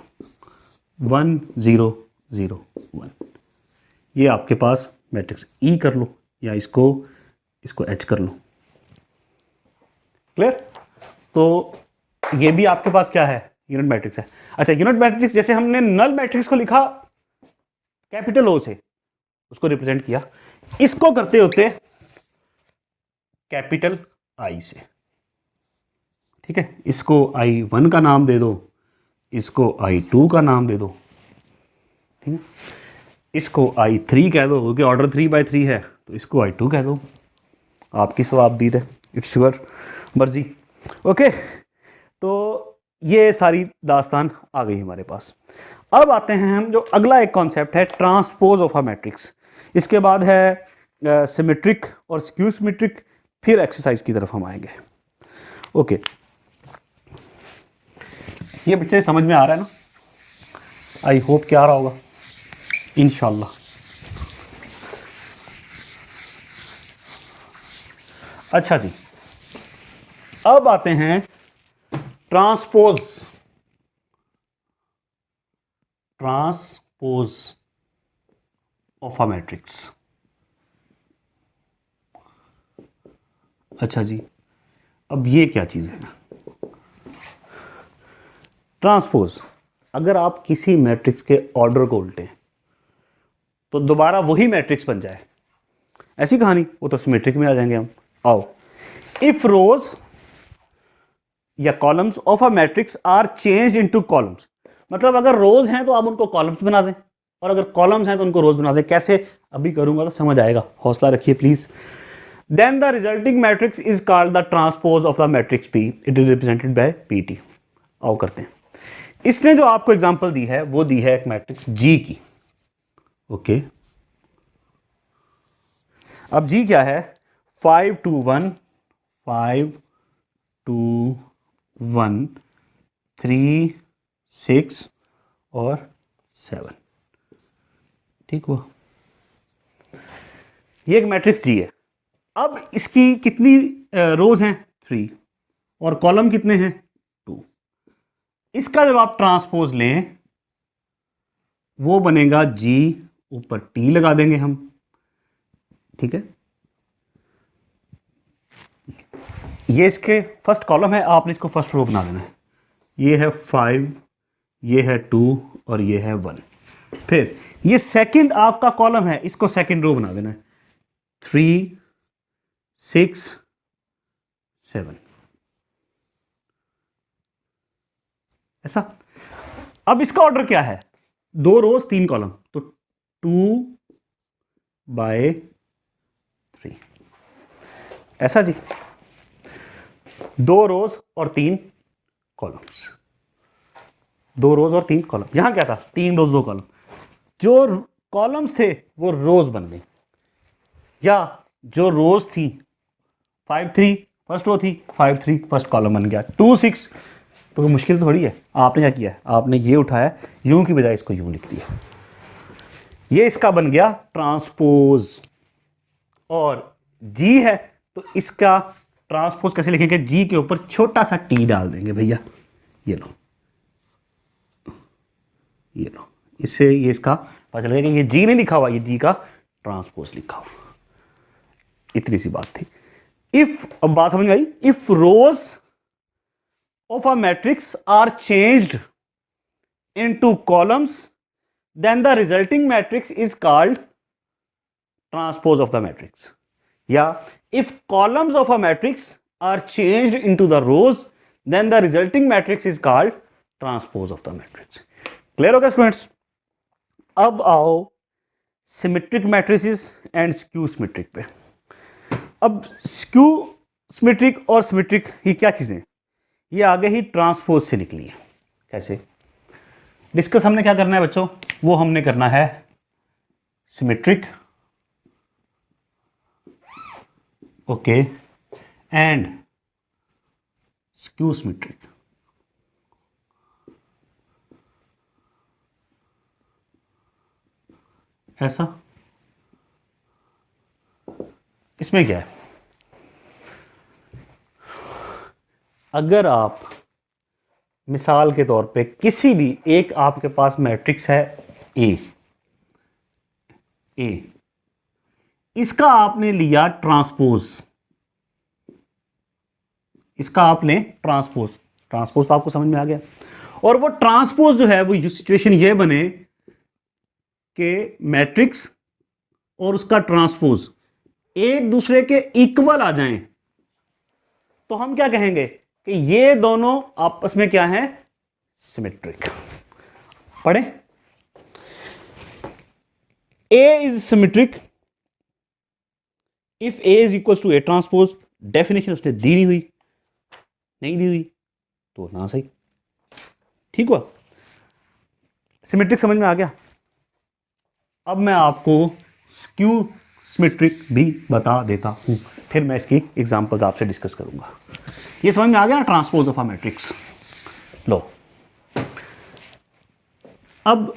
1 0 0 1, ये आपके पास मैट्रिक्स ई कर लो या इसको एच कर लो। क्लियर? तो ये भी आपके पास क्या है? यूनिट मैट्रिक्स है। अच्छा, यूनिट मैट्रिक्स जैसे हमने नल मैट्रिक्स को लिखा कैपिटल ओ से, उसको रिप्रेजेंट किया, इसको करते होते कैपिटल आई से। ठीक है, इसको I1 का नाम दे दो, इसको I2 का नाम दे दो, ठीक है, इसको I3 कह दो क्योंकि ऑर्डर 3/3 है, तो इसको I2 कह दो। आपकी सवाबदीद है, इट्स योर मर्जी। ओके, तो ये सारी दास्तान आ गई हमारे पास। अब आते हैं हम जो अगला एक कॉन्सेप्ट है, ट्रांसपोज ऑफ अ मैट्रिक्स। इसके बाद है सिमेट्रिक और स्क्यू सिमेट्रिक, फिर एक्सरसाइज की तरफ हम आएंगे। ओके, ये बच्चे समझ में आ रहा है ना? आई होप क्या आ रहा होगा, इंशाल्लाह। अच्छा जी, अब आते हैं ट्रांसपोज ऑफ अ मैट्रिक्स। अच्छा जी, अब ये क्या चीज़ है? ट्रांसपोज, अगर आप किसी मैट्रिक्स के ऑर्डर को उल्टें तो दोबारा वही मैट्रिक्स बन जाए, ऐसी कहानी, वो तो सिमेट्रिक में आ जाएंगे हम। आओ, इफ रोज या columns of a matrix are change into columns, मतलब अगर रोज हैं तो आप उनको कॉलम्स बना दें, और अगर कॉलम्स हैं तो उनको रोज बना दें। कैसे? अभी करूंगा तो समझ आएगा, हौसला रखिए please. Then the resulting matrix is called the transpose of the matrix P, it is represented by PT. आओ करते हैं। इसने जो आपको एग्जांपल दी है वो दी है एक मैट्रिक्स जी की। ओके, अब जी क्या है? 5 2 1 5 2 1 3 6 और 7। ठीक हुआ, ये एक मैट्रिक्स जी है। अब इसकी कितनी रोज हैं? 3, और कॉलम कितने हैं? 2। इसका जब आप ट्रांसपोज लें वो बनेगा जी, ऊपर टी लगा देंगे हम। ठीक है, ये इसके फर्स्ट कॉलम है, आपने इसको फर्स्ट रो बना देना है। ये है 5, ये है 2 और ये है 1। फिर ये सेकंड आपका कॉलम है, इसको सेकंड रो बना देना है। 3 6 7, ऐसा। अब इसका ऑर्डर क्या है? 2 रोज 3 कॉलम, तो 2/3, ऐसा जी। 2 रोज और 3 कॉलम्स, 2 रोज और 3 कॉलम। यहां क्या था? 3 रोज 2 कॉलम। जो कॉलम्स थे वो रोज बन गई, या जो रोज थी 5 3 फर्स्ट रो थी, 5 3 फर्स्ट कॉलम बन गया। 2 6, तो कोई मुश्किल थोड़ी है। आपने क्या किया है? आपने ये उठाया, यूं की बजाय इसको यूं लिख दिया, ये इसका बन गया ट्रांसपोज। और जी है तो इसका ट्रांसपोज कैसे लिखेंगे? जी के ऊपर छोटा सा टी डाल देंगे भैया, ये लो, ये लो। इससे ये इसका पता चलेगा कि ये जी नहीं लिखा हुआ, ये जी का ट्रांसपोज लिखा हुआ। इतनी सी बात थी। इफ, अब बात समझ में आई, if rows of a matrix are changed into columns then the resulting matrix is called transpose of the matrix. Yeah, if columns of a matrix are changed into the rows, then the resulting matrix is called transpose of the matrix. Clear हो गया students? अब आओ symmetric matrices and skew symmetric पे। अब skew symmetric और symmetric ये क्या चीजें? ये आगे ही ट्रांसपोज से निकली है। कैसे? डिस्कस हमने क्या करना है बच्चों, वो हमने करना है symmetric, okay, and skew symmetric. ऐसा, इसमें क्या है, अगर आप मिसाल के तौर पे किसी भी एक आपके पास मैट्रिक्स है ए, इसका आपने लिया ट्रांसपोज, इसका आपने ट्रांसपोज तो आपको समझ में आ गया, और वो ट्रांसपोज जो है वो सिचुएशन ये बने कि मैट्रिक्स और उसका ट्रांसपोज एक दूसरे के इक्वल आ जाएं, तो हम क्या कहेंगे कि ये दोनों आपस में क्या है, सिमेट्रिक। पढ़े, A is symmetric if A is equal to A transpose. Definition उसने दी नहीं हुई, नहीं दी हुई तो ना सही, ठीक हुआ, सिमेट्रिक समझ में आ गया। अब मैं आपको स्क्यू सिमेट्रिक भी बता देता हूं, फिर मैं इसकी एग्जांपल्स आपसे डिस्कस करूंगा। ये समझ में आ गया ना, ट्रांसपोज ऑफ अ मैट्रिक्स। लो, अब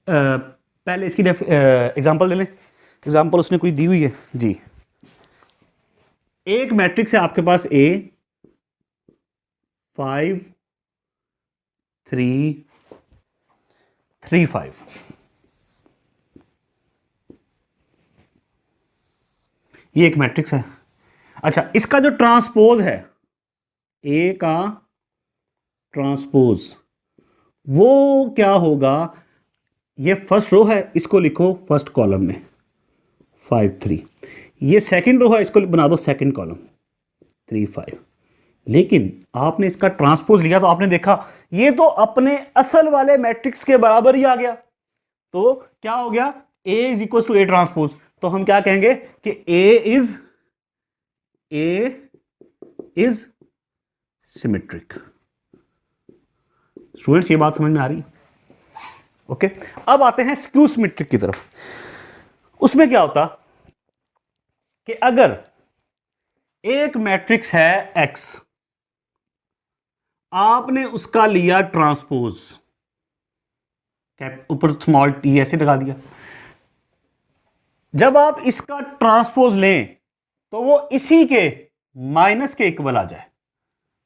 पहले इसकी एग्जांपल ले लें। एग्जांपल उसने कोई दी हुई है जी, एक मैट्रिक्स है आपके पास ए 5 3 3 5, ये एक मैट्रिक्स है। अच्छा, इसका जो ट्रांसपोज है, ए का ट्रांसपोज, वो क्या होगा, ये फर्स्ट रो है, इसको लिखो फर्स्ट कॉलम में 5 3, ये सेकंड रो है, इसको बना दो सेकंड कॉलम 3 5। लेकिन आपने इसका ट्रांसपोज लिया तो आपने देखा ये तो अपने असल वाले मैट्रिक्स के बराबर ही आ गया, तो क्या हो गया, A is equal to A transpose. तो हम क्या कहेंगे कि A इज सिमेट्रिक। स्टूडेंट्स, ये बात समझ में आ रही है? ओके, अब आते हैं स्क्यू सिमेट्रिक की तरफ। उसमें क्या होता कि अगर एक मैट्रिक्स है X, आपने उसका लिया ट्रांसपोज, ऊपर स्मॉल टी ऐसे लगा दिया, जब आप इसका ट्रांसपोज लें तो वो इसी के माइनस के इक्वल आ जाए,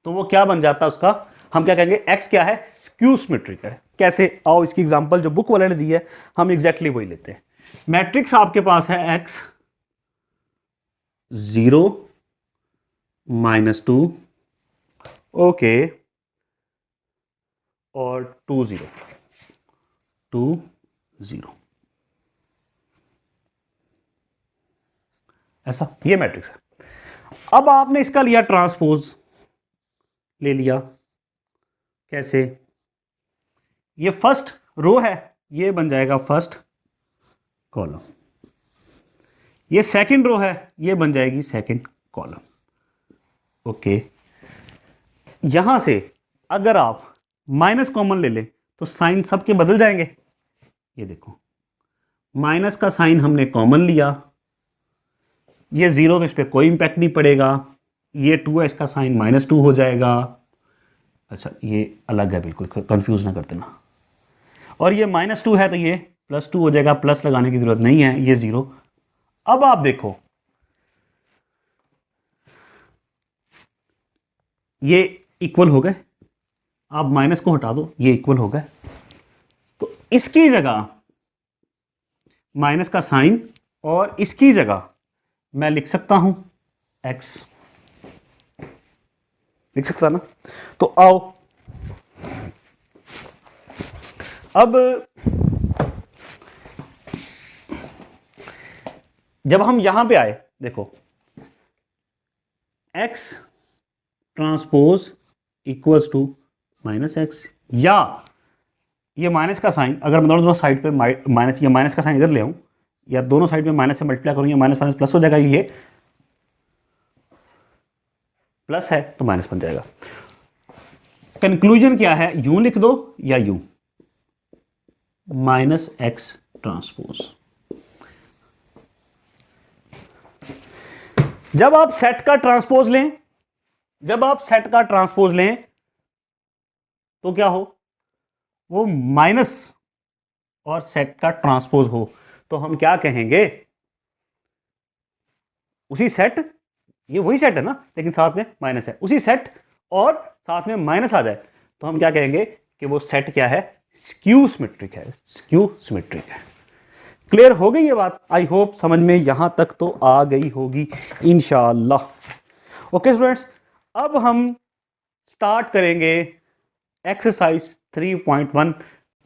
तो वो क्या बन जाता है उसका, हम क्या कहेंगे, X क्या है, स्क्यू सिमेट्रिक है। कैसे, आओ इसकी एग्जांपल जो बुक वाले ने दी है हम एग्जैक्टली वही लेते हैं। मैट्रिक्स आपके पास है X 0 -2, ओके, और 2 0 2 0, ऐसा ये मैट्रिक्स है। अब आपने इसका लिया ट्रांसपोज, ले लिया, कैसे, ये फर्स्ट रो है, ये बन जाएगा फर्स्ट कॉलम, ये सेकंड रो है, ये बन जाएगी सेकंड कॉलम, ओके। यहां से अगर आप माइनस कॉमन ले लें तो साइन सबके बदल जाएंगे। ये देखो, माइनस का साइन हमने कॉमन लिया, ये 0 तो इस पर कोई इंपैक्ट नहीं पड़ेगा, ये 2 है, इसका साइन -2 हो जाएगा। अच्छा, ये अलग है, बिल्कुल कंफ्यूज ना कर देना। और ये -2 है तो ये +2 हो जाएगा, प्लस लगाने की जरूरत नहीं है, ये 0। अब आप देखो, ये इक्वल हो गए, आप माइनस को हटा दो, ये इक्वल हो गए, तो इसकी जगह माइनस का साइन और इसकी जगह मैं लिख सकता हूं x, लिख सकता ना। तो आओ, अब जब हम यहां पे आए, देखो x transpose equals to -x, या ये माइनस का साइन, अगर मैं दोनों साइड पे माइनस, या माइनस का साइन इधर ले आऊं, या दोनों साइड में माइनस से मल्टीप्लाई करूंगी, माइनस माइनस प्लस हो जाएगा, ये प्लस है तो माइनस बन जाएगा। कंक्लूजन क्या है, यूं लिख दो या यूं, माइनस एक्स ट्रांसपोज। जब आप सेट का ट्रांसपोज लें, जब आप सेट का ट्रांसपोज लें तो क्या हो, वो माइनस और सेट का ट्रांसपोज हो तो हम क्या कहेंगे, उसी सेट, ये वही सेट है ना लेकिन साथ में माइनस है, उसी सेट और साथ में माइनस आ जाए तो हम क्या कहेंगे कि वो सेट क्या है, स्क्यू सिमेट्रिक है, स्क्यू सिमेट्रिक है। क्लियर हो गई ये बात? आई होप समझ में यहां तक तो आ गई होगी इंशाल्लाह। ओके स्टूडेंट्स, अब हम स्टार्ट करेंगे एक्सरसाइज 3.1।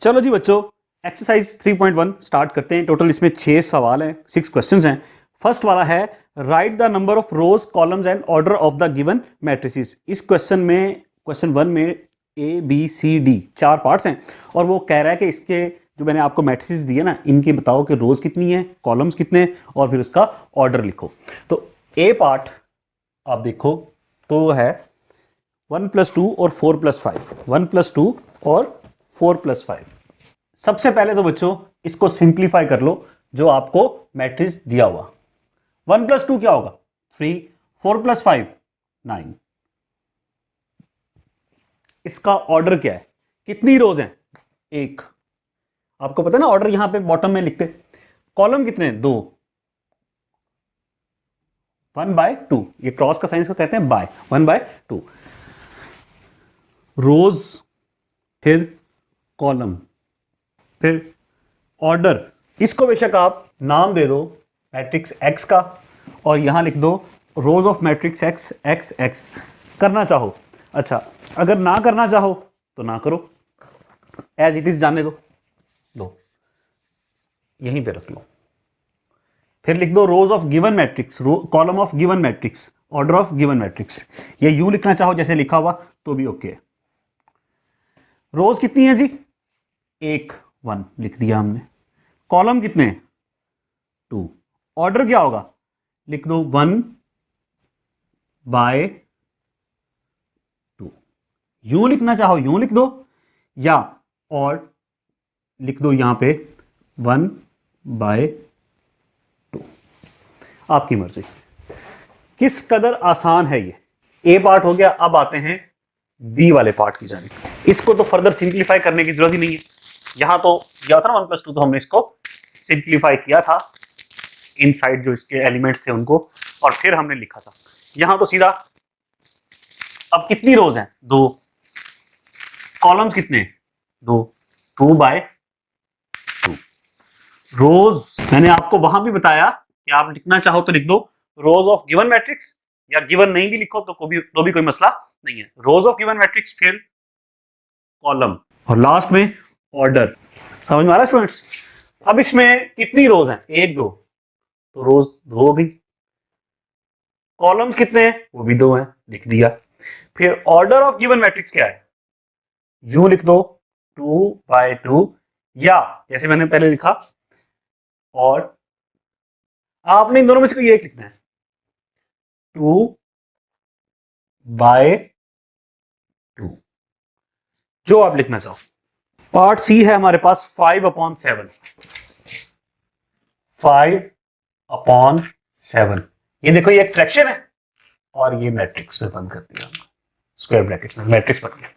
चलो जी बच्चों, एक्सरसाइज 3.1 स्टार्ट करते हैं। टोटल इसमें 6 सवाल हैं, 6 क्वेश्चंस हैं। फर्स्ट वाला है write the number of rows columns and order of the given matrices. इस क्वेश्चन में, क्वेश्चन 1 में A B C D 4 parts हैं और वो कह रहा है कि इसके जो मैंने आपको मैट्रिसेस दिए ना, इनकी बताओ कि रोज कितनी है, कॉलम्स कितने हैं और फिर उसका ऑर्डर लिखो। तो ए पार्ट आप देखो तो है 1 + 2 और 4 + 5, 1 + 2 और 4 + 5। सबसे पहले तो बच्चों इसको सिंप्लीफाई कर लो, जो आपको मैट्रिक्स दिया हुआ। 1 + 2 क्या होगा 3, 4 + 5 9। इसका ऑर्डर क्या है, कितनी रोज हैं, एक। आपको पता है ना ऑर्डर यहां पे बॉटम में लिखते। कॉलम कितने हैं, 2, 1/2। ये क्रॉस का साइन को कहते हैं बाय, 1/2। रोज, फिर कॉलम, फिर ऑर्डर। इसको बेशक आप नाम दे दो मैट्रिक्स एक्स का और यहां लिख दो रोज of matrix x x x, करना चाहो। अच्छा, अगर ना करना चाहो तो ना करो, एज इट इज जाने दो, यहीं पे रख लो। फिर लिख दो रोज of given matrix, column of given matrix, order of given matrix. ये यूं लिखना चाहो जैसे लिखा हुआ तो भी ओके है। रोज कितनी है जी, 1 1 लिख दिया हमने। कॉलम कितने हैं, 2। ऑर्डर क्या होगा, लिख दो 1/2। यूं लिखना चाहो यूं लिख दो, या और लिख दो यहां पे 1/2, आपकी मर्जी। किस कदर आसान है ये। ए पार्ट हो गया, अब आते हैं बी वाले पार्ट की जानिब। इसको तो फर्दर सिंप्लीफाई करने की जरूरत ही नहीं है। यहां तो दिया था ना 1 + 2, तो हमने इसको सिंप्लीफाई किया था, इनसाइड जो इसके एलिमेंट्स थे उनको, और फिर हमने लिखा था। यहां तो सीधा, अब कितनी रोज हैं, 2। कॉलम्स कितने हैं, 2, 2/2। रोज मैंने आपको वहां भी बताया कि आप लिखना चाहो तो लिख दो रोज ऑफ गिवन मैट्रिक्स, या गिवन नहीं भी लिखो तो भी कोई मसला नहीं है। रोज ऑफ गिवन मैट्रिक्स, फिर कॉलम, और लास्ट में ऑर्डर। समझ में आ रहा है स्टूडेंट्स? अब इसमें कितनी रोज हैं, 1 2, तो रोज 2 हो गई। कॉलम्स कितने हैं, वो भी 2 हैं, लिख दिया। फिर ऑर्डर ऑफ गिवन मैट्रिक्स क्या है, यूं लिख दो 2/2, या जैसे मैंने पहले लिखा, और आपने इन दोनों में से कोई एक लिखना है, 2/2, जो आप लिखना चाहो। पार्ट सी है हमारे पास 5/7, 5/7। ये देखो ये एक फ्रैक्शन है और ये मैट्रिक्स में बंद कर दिया, स्क्वायर ब्रैकेट में मैट्रिक्स बन गया।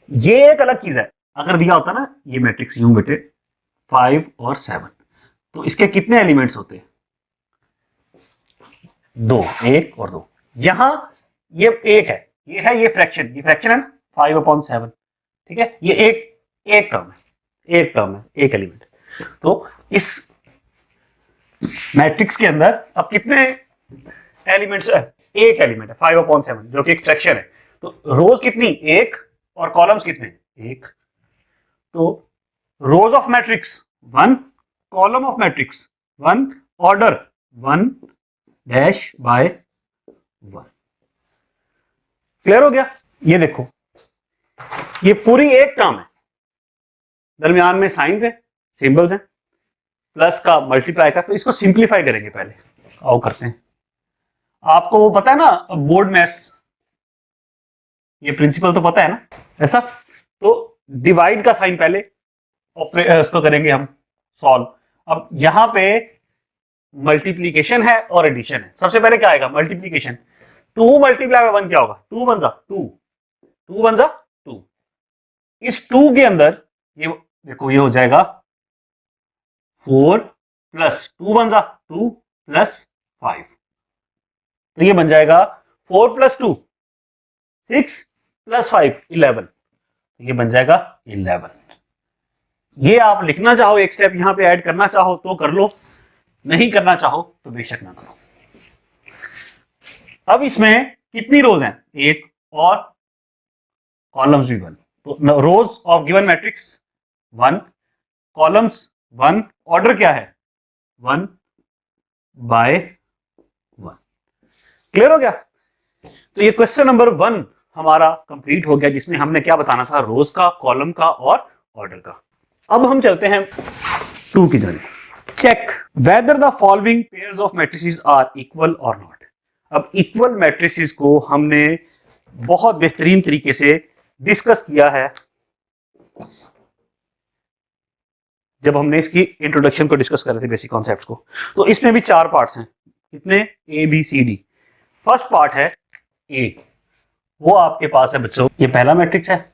ये एक अलग चीज है, अगर दिया होता ना ये मैट्रिक्स यूं बेटे 5 और 7, तो इसके कितने एलिमेंट्स होते हैं, 2, 1 और 2। यहां ये एक है, ये फ्रैक्शन, ये फ्रैक्शन है ना 5/7, ठीक है। ये एक टर्म है, एक एलिमेंट। तो इस मैट्रिक्स के अंदर अब कितने एलिमेंट्स है, एक एलिमेंट है 5/7 जो कि एक फ्रैक्शन है। तो रोज कितनी, 1, और कॉलम्स कितने, 1। तो रोज of matrix 1, column of matrix 1, order 1/1। Clear हो गया? ये देखो ये पूरी एक टर्म है, दरमियान में साइंस है, सिंबल्स हैं, प्लस का मल्टीप्लाई का। तो इसको सिंप्लीफाई करेंगे पहले, आओ करते हैं। आपको वो पता है ना बोर्ड मैथ्स, ये प्रिंसिपल तो पता है ना ऐसा। तो डिवाइड का साइन पहले, इसको करेंगे हम सॉल्व। अब यहां पे मल्टीप्लीकेशन है और एडिशन है। सबसे पहले क्या आएगा? मल्टीप्लीकेशन। 2 मल्टीप्लाई बाय 1 क्या होगा? 2 वन जा 2, 2 वन जा 2। इस 2 के अंदर ये देखो ये हो जाएगा 4 प्लस 2 वन जा 2 प्लस 5, तो ये बन जाएगा 4 प्लस 2 6 प्लस 5 11, ये बन जाएगा 11। ये आप लिखना चाहो एक स्टेप यहां पे ऐड करना चाहो तो कर लो, नहीं करना चाहो तो बेशक ना करो। अब इसमें कितनी रोज हैं? एक, और कॉलम्स भी 1। तो रोज of given matrix 1, columns 1, order क्या है? 1 बाय 1। क्लियर हो गया? तो ये क्वेश्चन नंबर 1 हमारा कंप्लीट हो गया, जिसमें हमने क्या बताना था? रोज का, कॉलम का और ऑर्डर का। अब हम चलते हैं 2 की तरफ। Check whether the following pairs of matrices are equal और नॉट। अब इक्वल मैट्रिसेस को हमने बहुत बेहतरीन तरीके से डिस्कस किया है जब हमने इसकी इंट्रोडक्शन को डिस्कस कर रहे थे, बेसिक कॉन्सेप्ट्स को। तो इसमें भी 4 पार्ट्स हैं। कितने? A B C D. First part है ए, वो आपके पास है बच्चों, ये पहला मैट्रिक्स है।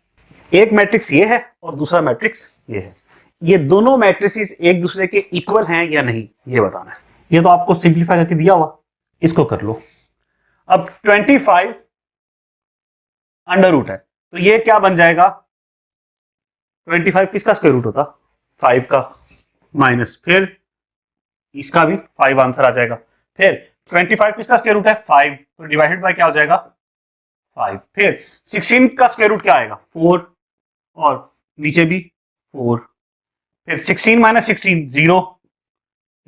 एक मैट्रिक्स ये है और दूसरा मैट्रिक्स ये है। ये दोनों मैट्रिसेस एक दूसरे के इक्वल हैं या नहीं, ये बताना है। ये तो आपको सिंप्लीफाई करके दिया हुआ, इसको कर लो। अब 25 अंडर रूट है, तो ये क्या बन जाएगा? 25 किसका स्क्वायर रूट होता? 5 का, माइनस फिर इसका भी 5 आंसर आ जाएगा। फिर 25 किसका स्क्वायर रूट है? 5, तो डिवाइडेड बाय क्या हो जाएगा? 5। फिर 16 का स्क्वायर रूट क्या आएगा? 4, और नीचे भी 4। फिर 16 माइनस 16 0,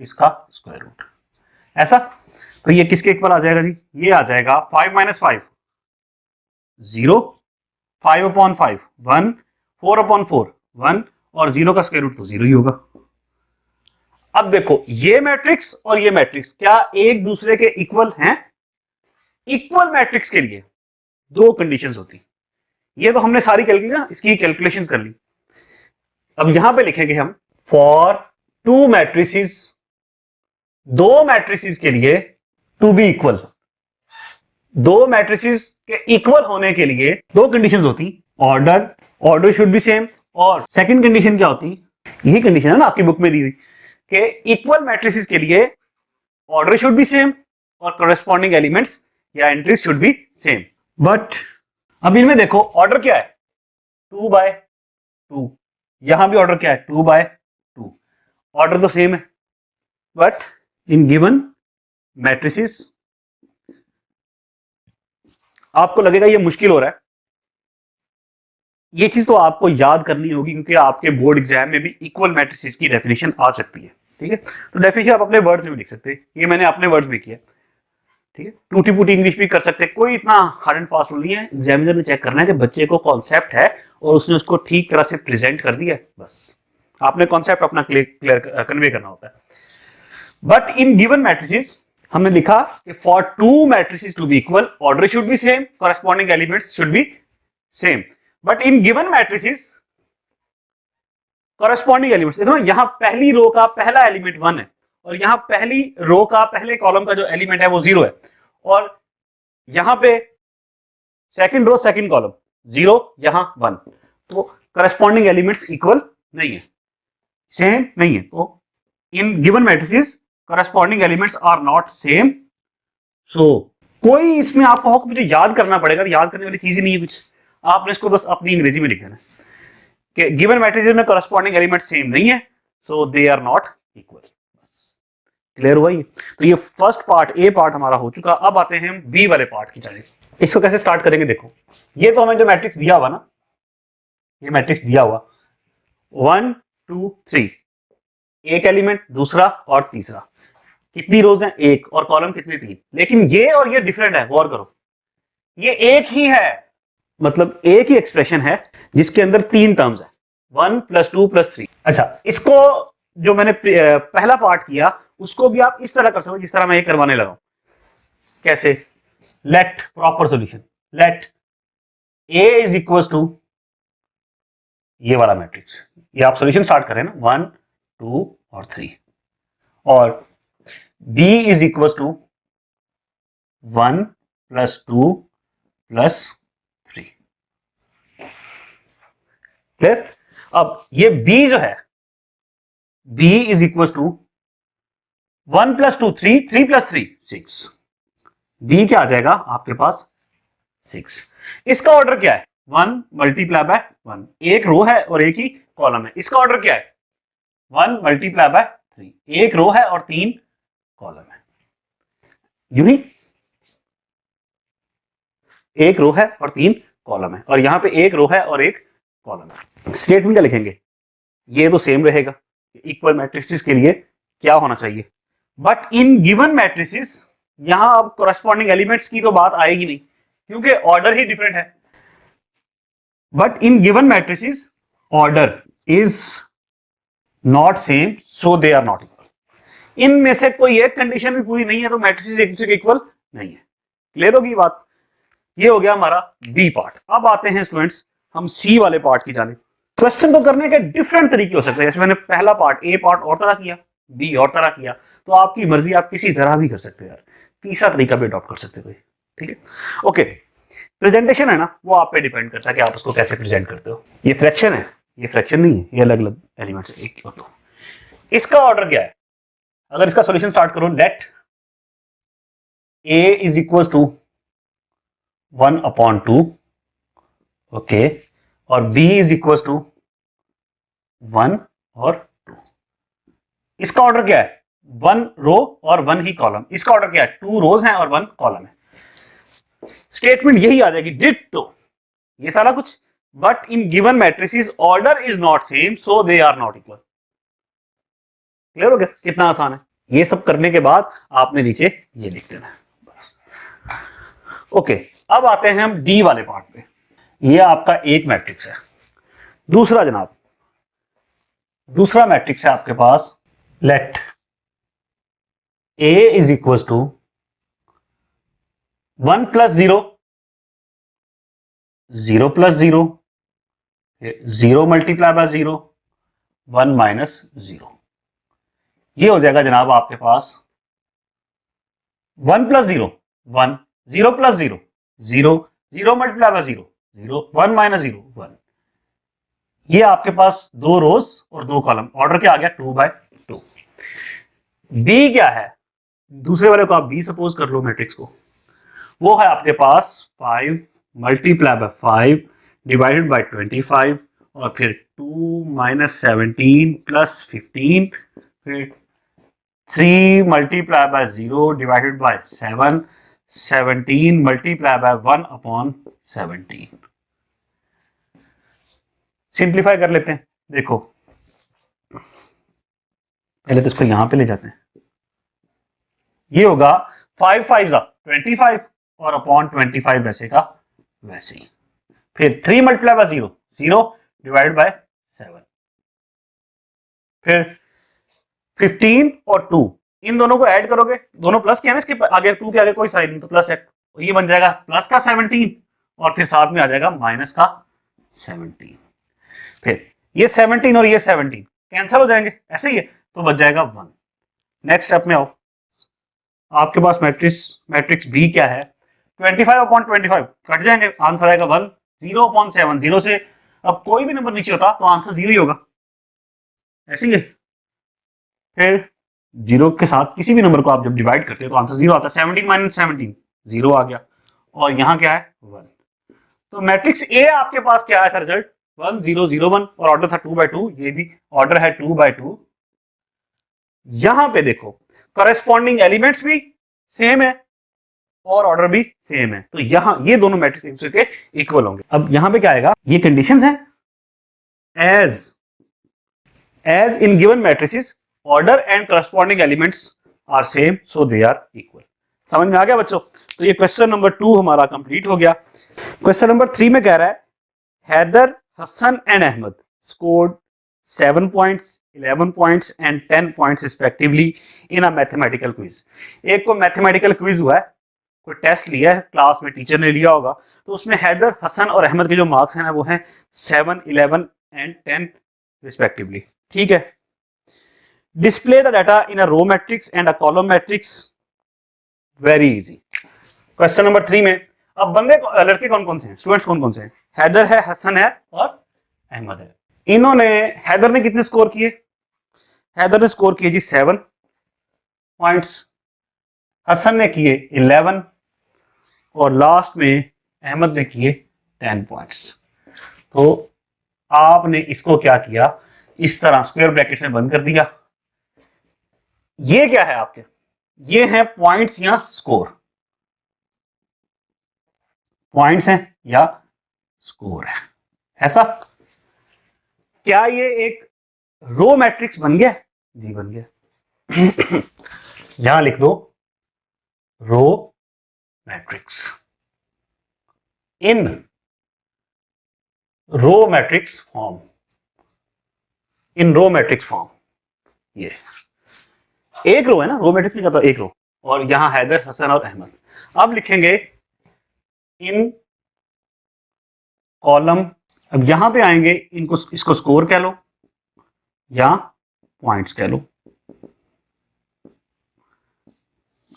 इसका स्क्वायर रूट। ऐसा, तो ये किसके इक्वल आ जाएगा जी? ये आ जाएगा 5 माइनस 5 0, 5 अपॉन 5 1, 4 अपॉन 4 1, और 0 का स्क्वायर रूट तो 0 ही होगा। अब देखो ये मैट्रिक्स और ये मैट्रिक्स क्या एक दूसरे के इक्वल हैं? इक्वल मैट्रिक्स के लिए 2 कंडीशंस होती। ये तो हमने सारी इसकी कैलकुलेशंस कर ली। अब यहां पे लिखेंगे हम फॉर 2 मैट्रिसेस, 2 मैट्रिसेस के लिए टू बी इक्वल। 2 मैट्रिसेस के इक्वल होने के लिए 2 कंडीशंस होती। ऑर्डर शुड बी सेम, और सेकंड कंडीशन क्या होती? यही कंडीशन है ना आपकी बुक में दी हुई कि इक्वल मैट्रिसेस के लिए ऑर्डर शुड बी सेम और कॉरेस्पॉन्डिंग एलिमेंट्स या entries should be same. But अब इनमें देखो ऑर्डर क्या है? 2 बाय 2। यहां भी ऑर्डर क्या है? 2 बाय 2। ऑर्डर तो सेम है, बट इन गिवन मैट्रिसेस आपको लगेगा ये मुश्किल हो रहा है। ये चीज तो आपको याद करनी होगी, क्योंकि आपके बोर्ड एग्जाम में भी इक्वल मैट्रिसेस की डेफिनेशन आ सकती है। ठीक है, तो डेफिनेशन आप अपने वर्ड्स में भी लिख सकते हैं। ये मैंने अपने वर्ड्स में किया। ठीक है, टूटी फूटी इंग्लिश भी कर सकते हैं, कोई इतना हार्ड एंड फास्ट रूल नहीं है। एग्जामिनर ने चेक करना है कि बच्चे को कॉन्सेप्ट है और उसने उसको ठीक तरह से प्रेजेंट कर दिया है, बस आपने कॉन्सेप्ट अपना क्लियर कन्वे करना होता है। बट इन गिवन मैट्रिसेस हमने लिखा कि for 2 matrices to be equal, order should be same, corresponding elements should be same. But in given matrices corresponding elements, देखो ना, यहां पहली रो का पहला एलिमेंट 1 है और यहां पहली रो का पहले कॉलम का जो एलिमेंट है वो 0 है, और यहां पे सेकंड रो सेकंड कॉलम 0, यहां 1, तो कॉरेस्पॉन्डिंग एलिमेंट्स इक्वल नहीं है, सेम नहीं है। तो in given matrices corresponding elements are not same. So कोई इसमें आपको हो मुझे याद करना पड़ेगा, याद करने वाली चीज ही नहीं है कुछ, आपने इसको बस अपनी अंग्रेजी में लिख देना कि गिवन मैट्रिसेस में कॉरेस्पॉन्डिंग एलिमेंट सेम नहीं है, so they are not equal. Clear हुआ ये? तो ये फर्स्ट पार्ट, ए पार्ट हमारा हो चुका। अब आते हैं हम बी वाले पार्ट की तरफ। इसको कैसे स्टार्ट करेंगे? देखो ये तो हमें जो मैट्रिक्स दिया हुआ ना, ये मैट्रिक्स दिया हुआ 1 2 3, एक एलिमेंट, दूसरा और तीसरा, कितनी रोज हैं? 1, और कॉलम कितने? 3। लेकिन ये और ये डिफरेंट है, गौर करो, ये एक ही है, मतलब एक ही एक्सप्रेशन है जिसके अंदर 3 टर्म्स है, 1 + 2 + 3। अच्छा, इसको जो मैंने पहला पार्ट किया उसको भी आप इस तरह कर सकते हो जिस तरह मैं ये करवाने लगा हूं। कैसे? Let proper solution, let a is equal to ये वाला मैट्रिक्स, ये आप सॉल्यूशन स्टार्ट करें ना 1 2 और 3, और B is equal to 1 + 2 + 3। Clear? अब ये B जो है, B is equal to 1 + 2 3, 3 + 3 6। B क्या आ जाएगा आपके पास 6। इसका ऑर्डर क्या है 1 × 1, एक रो है और एक ही कॉलम है। इसका ऑर्डर क्या है 1 × 3, एक रो है और 3 कॉलम है। यूं ही एक रो है और 3 कॉलम है, और यहां पे एक रो है और एक कॉलम है। स्टेटमेंट क्या लिखेंगे, ये तो सेम रहेगा। इक्वल मैट्रिसेस के लिए क्या होना चाहिए, बट इन गिवन मैट्रिसेस यहां अब कोरेस्पॉन्डिंग एलिमेंट्स की तो बात आएगी नहीं, क्योंकि ऑर्डर ही डिफरेंट है। But in given matrices order is not same, so they are not equal. इनमें से कोई एक कंडीशन भी पूरी नहीं है तो मैट्रिसेस एक दूसरे के इक्वल नहीं है। क्लियर होगी बात? ये हो गया हमारा बी पार्ट। अब आते हैं स्टूडेंट्स हम सी वाले पार्ट की जाने। क्वेश्चन को करने के डिफरेंट तरीके हो सकते हैं। जैसे मैंने पहला पार्ट ए पार्ट और तरह किया, बी और तरह किया, तो आपकी मर्जी, आप किसी तरह भी कर सकते हो यार। तीसरा तरीका भी अडॉप्ट कर सकते हो, ठीक है? ओके, प्रेजेंटेशन है ना, वो आप पे डिपेंड करता है कि आप उसको कैसे प्रेजेंट करते हो। ये फ्रैक्शन है, ये फ्रैक्शन नहीं है, ये अलग अलग एलिमेंट्स है, एक तो इसका ऑर्डर क्या है? अगर इसका सॉल्यूशन स्टार्ट करो, let A is equal to 1/2, okay, और b इज इक्वल टू 1 और 2। इसका ऑर्डर क्या है 1 रो और 1 ही कॉलम। इसका ऑर्डर क्या है 2 रोज हैं और 1 कॉलम है। स्टेटमेंट यही आ जाएगी, डिट्टो ये सारा कुछ, but in given matrices order is not same, so they are not equal. Clear हो गया? कितना आसान है। ये सब करने के बाद आपने नीचे ये लिख देना है। ओके, अब आते हैं हम डी वाले पार्ट पे। ये आपका एक मैट्रिक्स है। दूसरा जनाब, दूसरा मैट्रिक्स है आपके पास, let A is equal to 1 + 0, 0 + 0, 0 × 0, 1 - 0। ये हो जाएगा जनाब आपके पास 1 + 0 1, 0 + 0 0, 0 × 0 0, 1 - 0 1। ये आपके पास 2 रोज और 2 कॉलम। ऑर्डर क्या आ गया 2/2। बी क्या है, दूसरे वाले को आप बी सपोज कर लो मैट्रिक्स को, वो है आपके पास 5 × 5 डिवाइडेड बाय 25, और फिर 2 - 17 + 15, फिर 3 × 0 डिवाइडेड बाय 7, 17 × 1/17। सिंप्लीफाई कर लेते हैं। देखो पहले तो इसको यहां पे ले जाते हैं। ये होगा 5 5 25 और अपॉन 25 वैसे का वैसे ही। फिर 3 × 0 0 डिवाइडेड बाय 7, फिर 15 और 2, इन दोनों को ऐड करोगे, दोनों प्लस किया ना, इसके आगे 2 के आगे कोई साइन नहीं तो प्लस है, तो ये बन जाएगा प्लस का 17 और फिर साथ में आ जाएगा माइनस का 17। फिर ये 17 और ये 17 कैंसिल हो जाएंगे, ऐसे ही है, तो बच जाएगा 1। नेक्स्ट स्टेप में आओ, आपके पास मैट्रिक्स बी क्या है 25/25 कट जाएंगे, आंसर आएगा 1। 0/7, 0 से अब कोई भी नंबर नीचे होता तो आंसर 0 ही होगा, ऐसे ही है। फिर 0 के साथ किसी भी नंबर को आप जब डिवाइड करते हो तो आंसर 0 आता है। 17 - 17 0 आ गया, और यहां क्या है 1। तो मैट्रिक्स ए आपके पास क्या आया था रिजल्ट 1 0 0 1, और ऑर्डर था 2/2, ये भी ऑर्डर है 2/2। यहां पे देखो करस्पॉन्डिंग एलिमेंट्स भी सेम है और ऑर्डर भी सेम है, तो यहां ये दोनों मैट्रिक्स एक दूसरे के इक्वल होंगे। अब यहां पे क्या आएगा, ये कंडीशंस हैं, as in given matrices order and corresponding elements are same, so they are equal. समझ में आ गया बच्चों? तो ये क्वेश्चन नंबर 2 हमारा कंप्लीट हो गया। क्वेश्चन नंबर 3 में कह रहा है Haider, Hasan and Ahmed scored 7 points, 11 points and 10 points respectively in a mathematical quiz। एक को मैथमेटिकल क्विज हुआ है, कोई टेस्ट लिया है क्लास में, टीचर ने लिया होगा, तो उसमें हैदर, हसन और अहमद के जो मार्क्स हैं ना वो हैं 7, 11 and 10 respectively. ठीक है. Display the data in a row matrix and a column matrix. Very easy. Question number 3 में अब लड़के कौन कौन से हैं, स्टूडेंट्स कौन कौन से हैं? हैदर है, हसन है और अहमद है. इन्होंने, हैदर ने कितने स्कोर किए? हैदर ने स्कोर किए जी 7 पॉइंट्स, हसन ने किए 11 और लास्ट में अहमद ने किए 10 पॉइंट्स. तो आपने इसको क्या किया, इस तरह स्क्वायर ब्रैकेट में बंद कर दिया. ये क्या है आपके? ये हैं पॉइंट्स या स्कोर. पॉइंट्स हैं या स्कोर है, ऐसा. क्या ये एक रो मैट्रिक्स बन गया? जी बन गया. यहां लिख दो रो मैट्रिक्स. इन रो मैट्रिक्स फॉर्म. इन रो मैट्रिक्स फॉर्म. ये एक रो है ना, रो मैट्रिक्स में क्या था, एक रो. और यहां हैदर, हसन और अहमद. अब लिखेंगे इन कॉलम. अब यहां पे आएंगे, इनको, इसको स्कोर कह लो या पॉइंट्स कह लो.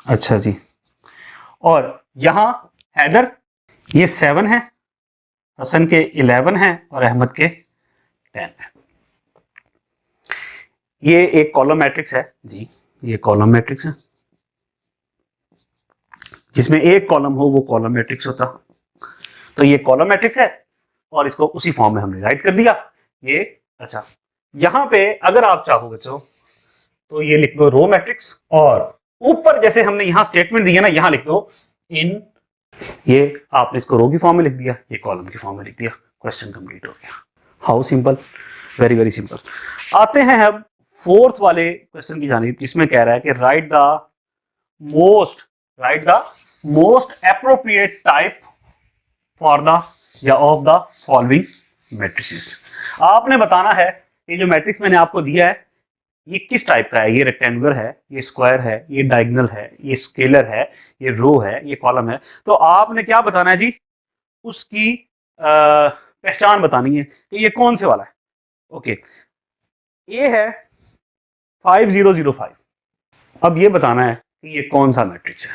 अच्छा जी. और यहां हैदर, ये 7 है, हसन के 11 है और अहमद के 10 है. ये एक कॉलम मैट्रिक्स है जी. ये कॉलम मैट्रिक्स है, जिसमें एक कॉलम हो वो कॉलम मैट्रिक्स होता. तो ये कॉलम मैट्रिक्स है और इसको उसी फॉर्म में हमने राइट कर दिया. ये अच्छा, यहां पे अगर आप चाहो बच्चों तो ये लिख दो रो मैट्रिक्स, और ऊपर जैसे हमने यहां स्टेटमेंट दिया ना, यहां लिख दो इन. ये आपने इसको रो की फॉर्म में लिख दिया, ये कॉलम की फॉर्म में लिख दिया. क्वेश्चन कंप्लीट हो गया. How simple, very very simple. आते हैं अब फोर्थ वाले क्वेश्चन की जानिब, जिसमें कह रहा है कि right the most appropriate type for the या ऑफ द फॉलोइंग मैट्रिसेस. आपने बताना है ये जो मैट्रिक्स मैंने आपको दिया है ये किस टाइप का है. ये रेक्टेंगुलर है, ये स्क्वायर है, ये डायगोनल है, ये स्केलर है, ये रो है, ये कॉलम है. तो आपने क्या बताना है जी, उसकी पहचान बतानी है कि ये कौन से वाला है. ओके, ये है 5005. अब ये बताना है कि ये कौन सा मैट्रिक्स है.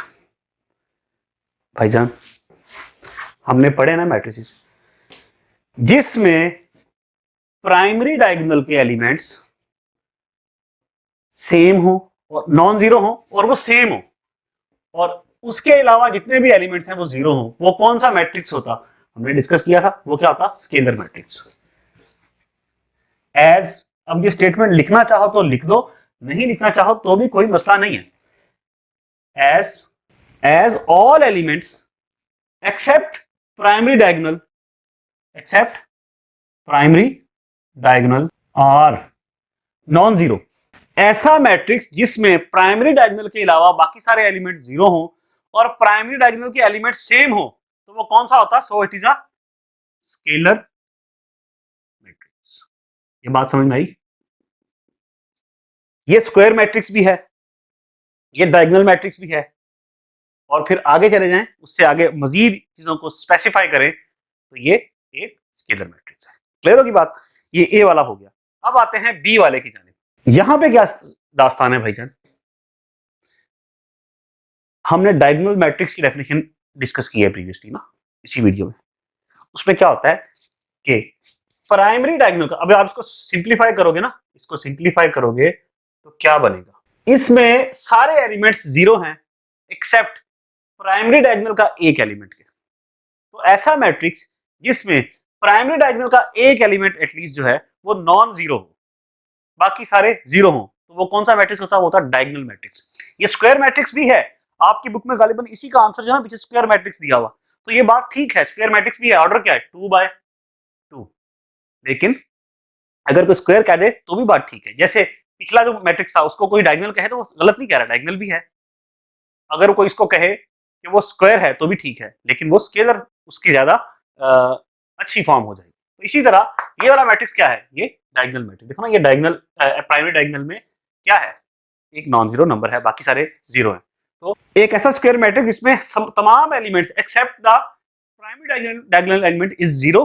भाईजान हमने पढ़े ना मैट्रिसेस, जिसमें प्राइमरी डायगोनल के एलिमेंट्स सेम हो और नॉन जीरो हो और वो सेम हो, और उसके अलावा जितने भी एलिमेंट्स हैं वो जीरो हो, वो कौन सा मैट्रिक्स होता? हमने डिस्कस किया था, वो क्या होता? Scalar matrix. एज, अब ये स्टेटमेंट लिखना चाहो तो लिख दो, नहीं लिखना चाहो तो भी कोई मसला नहीं है. As all elements except primary diagonal are non zero. ऐसा मैट्रिक्स जिसमें प्राइमरी डायगोनल के अलावा बाकी सारे एलिमेंट जीरो हो और प्राइमरी डायगोनल के एलिमेंट सेम हो, तो वो कौन सा होता? So it is a scalar matrix. ये बात समझ में आई? ये स्क्वायर मैट्रिक्स भी है, ये डायगोनल मैट्रिक्स भी है, और फिर आगे चले जाएं, उससे आगे मजीद चीजों को स्पेसिफाई करें तो ये एक स्केलर मैट्रिक्स है. क्लियर होगी बात? ये ए वाला हो गया. अब आते हैं बी वाले की जानिब. यहां पे क्या दास्तान है भाईजान? हमने डायगोनल मैट्रिक्स की डेफिनेशन डिस्कस की है प्रीवियसली ना, इसी वीडियो में. उसमें क्या होता है कि प्राइमरी डायगोनल का, अब आप इसको सिंप्लीफाई करोगे ना, इसको सिंप्लीफाई करोगे तो क्या बनेगा? इसमें सारे एलिमेंट्स जीरो हैं एक्सेप्ट प्राइमरी डायगोनल का एक एलिमेंट के. तो ऐसा मैट्रिक्स जिसमें प्राइमरी डायगोनल का एक एलिमेंट एटलीस्ट जो है वो नॉन जीरो हो, बाकी सारे जीरो हो, तो वो कौन सा मैट्रिक्स होता है? वो होता है डायगोनल मैट्रिक्स. ये स्क्वायर मैट्रिक्स भी है, आपकी बुक में गालिबन इसी का आंसर जो है पीछे स्क्वायर मैट्रिक्स दिया हुआ. तो ये बात ठीक है, स्क्वायर मैट्रिक्स भी है. ऑर्डर क्या है? 2/2. लेकिन अगर कोई स्क्वायर कह दे तो भी बात ठीक है. जैसे पिछला जो मैट्रिक्स था उसको कोई डायगोनल कहे तो वो गलत नहीं कह रहा, डायगोनल भी है. अगर कोई इसको कहे कि वो स्क्वायर है तो भी ठीक है, लेकिन वो स्केलर उसकी ज्यादा अच्छी फॉर्म हो जाएगी. तो इसी तरह ये वाला मैट्रिक्स क्या है? ये डायगोनल मैट्रिक्स. देखो ना, ये डायगोनल प्राइमरी डायगोनल में क्या है? एक नॉन जीरो नंबर है, बाकी सारे जीरो हैं. तो एक ऐसा स्क्वायर मैट्रिक्स जिसमें तमाम elements except the primary diagonal element is zero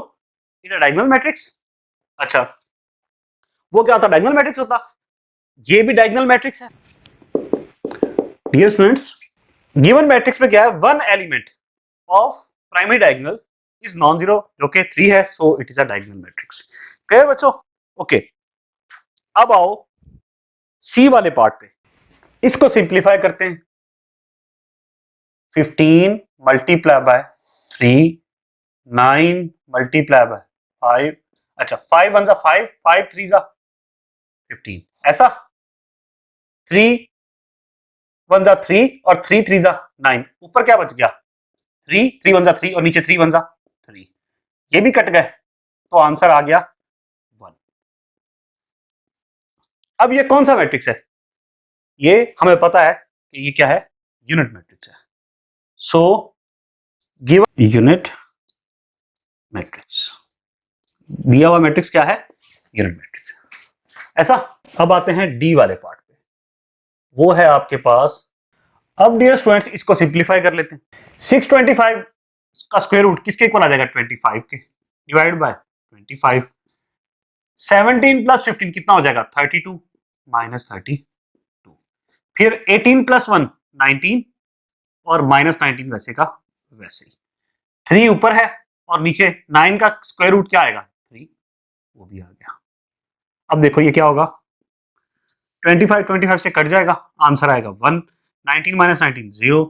is a diagonal matrix. अच्छा, वो क्या होता? डायगोनल मैट्रिक्स होता। ये भी डायगोनल मैट्रिक्स है। डियर स्टूडेंट्स, गिवन मैट्रिक्स में क्या है? One element of primary diagonal is non zero, जो कि 3 है, so it is a diagonal matrix. Clear बच्चों? ओके, अब आओ सी वाले पार्ट पे, इसको सिंप्लीफाई करते हैं। 15 मल्टीप्लाई बाय 3, 9 मल्टीप्लाई बाय 5, अच्छा 5 वन जा 5, 5 3 जा 15, ऐसा 3 वन जा 3 और 3 3 जा 9, ऊपर क्या बच गया? 3 3 वन जा 3 और नीचे 3 वन जा 3, ये भी कट गए, तो आंसर आ गया 1। अब ये कौन सा मैट्रिक्स है? ये हमें पता है कि ये क्या है? यूनिट मैट्रिक्स है। सो गिवन यूनिट मैट्रिक्स, दिया हुआ मैट्रिक्स क्या है? Unit matrix. ऐसा, अब आते हैं डी वाले पार्ट पे, वो है आपके पास। अब डियर स्टूडेंट्स, इसको सिंप्लीफाई कर लेते हैं। 625 का स्क्वायर रूट किसके इक्वल आ जाएगा? 25 के, डिवाइड बाय 25। 17 प्लस 15 कितना हो जाएगा? 32 माइनस 32। फिर 18 प्लस 1 19 और माइनस 19 वैसे का वैसे ही। 3 ऊपर है और नीचे 9 का स्क्वायर रूट क्या आएगा? 3, वो भी आ गया। अब देखो ये क्या होगा? 25 से कट जाएगा, आंसर आएगा 1। 19 माइनस 19 0,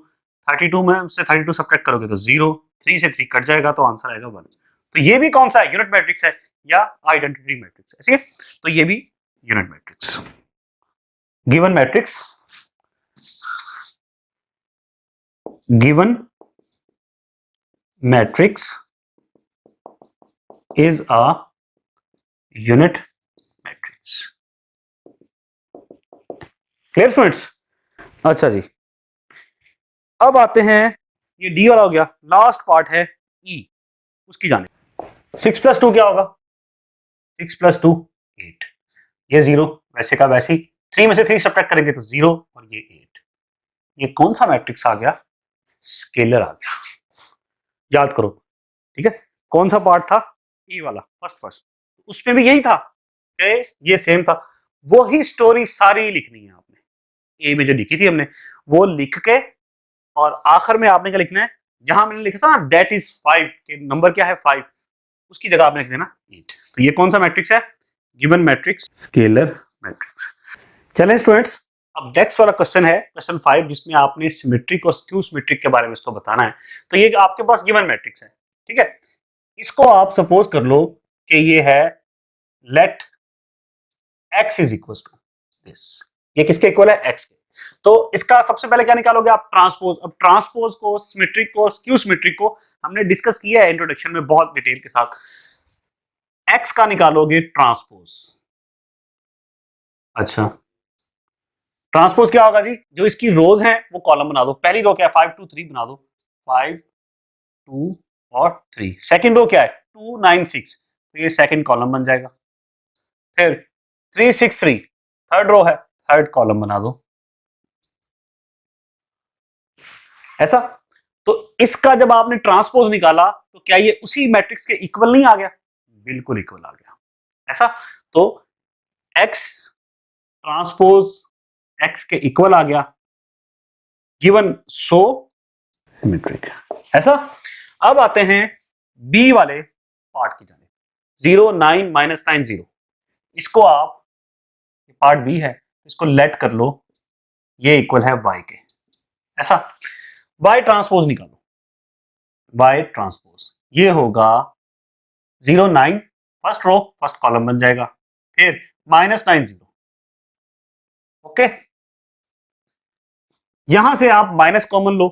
32 में से 32 सब्ट्रैक्ट करोगे तो 0, 3 से 3 कट जाएगा तो आंसर आएगा 1। तो ये भी कौन सा है? यूनिट मैट्रिक्स है या आइडेंटिटी मैट्रिक्स है? ठीक है, तो ये भी unit matrix. Given matrix, given matrix is a unit matrix. Clear students? अच्छा जी, अब आते हैं, ये डी वाला हो गया, लास्ट पार्ट है ई, उसकी जाने। 6 प्लस 2 क्या होगा? 6 प्लस 2 8, ये 0 वैसे का वैसे ही। 3 में से 3 सब्ट्रैक्ट करेंगे तो 0 और ये 8। ये कौन सा मैट्रिक्स आ गया? स्केलर आ गया। याद करो, ठीक है, कौन सा पार्ट था? ई वाला, फर्स्ट। उसमें भी यही था कि ये सेम था। वही स्टोरी सारी लिखनी है आपने। ए में जो लिखी थी हमने, वो लिख के, और आखिर में आपने क्या लिखना है? जहां मैंने लिखा था ना दैट इज 5, के नंबर क्या है 5, उसकी जगह आपने लिख देना 8। तो ये कौन सा मैट्रिक्स है? Given matrix, scalar matrix. चलें स्टूडेंट्स, अब नेक्स्ट वाला क्वेश्चन है क्वेश्चन 5, जिसमें आपने सिमेट्रिक और स्क्यू सिमेट्रिक के बारे में इसको बताना है। तो ये आपके पास गिवन मैट्रिक्स है, ठीक है। इसको आप सपोज कर लो कि ये है let x is equal to this. ये किसके इक्वल है? x के। तो इसका सबसे पहले क्या निकालोगे आप? ट्रांसपोज। अब ट्रांसपोज को, सिमेट्रिक को, स्क्यू सिमेट्रिक को हमने डिस्कस किया है इंट्रोडक्शन में बहुत डिटेल के साथ। x का निकालोगे ट्रांसपोज। अच्छा, ट्रांसपोज क्या होगा जी? जो इसकी रोज हैं वो कॉलम बना दो। पहली रो क्या है? 5 2 3 बना दो, 5 2 और 3। सेकंड रो क्या है? 2 9 6, तो ये सेकंड कॉलम बन जाएगा। फिर 3 6 3 थर्ड रो है, थर्ड कॉलम बना दो, ऐसा। तो इसका जब आपने ट्रांसपोज निकाला तो क्या ये उसी मैट्रिक्स के इक्वल नहीं आ गया? बिल्कुल इक्वल आ गया, ऐसा। तो x ट्रांसपोज x के इक्वल आ गया, गिवन सो सिमेट्रिक, ऐसा। अब आते हैं b वाले पार्ट की जाने। 0 9 माइनस 9 0, इसको आप, पार्ट बी है, इसको लेट कर लो, ये इक्वल है y के, ऐसा। y ट्रांसपोज निकालो, y ट्रांसपोज ये होगा 0 9, फर्स्ट रो फर्स्ट कॉलम बन जाएगा, फिर माइनस 9 0, ओके। यहां से आप माइनस कॉमन लो,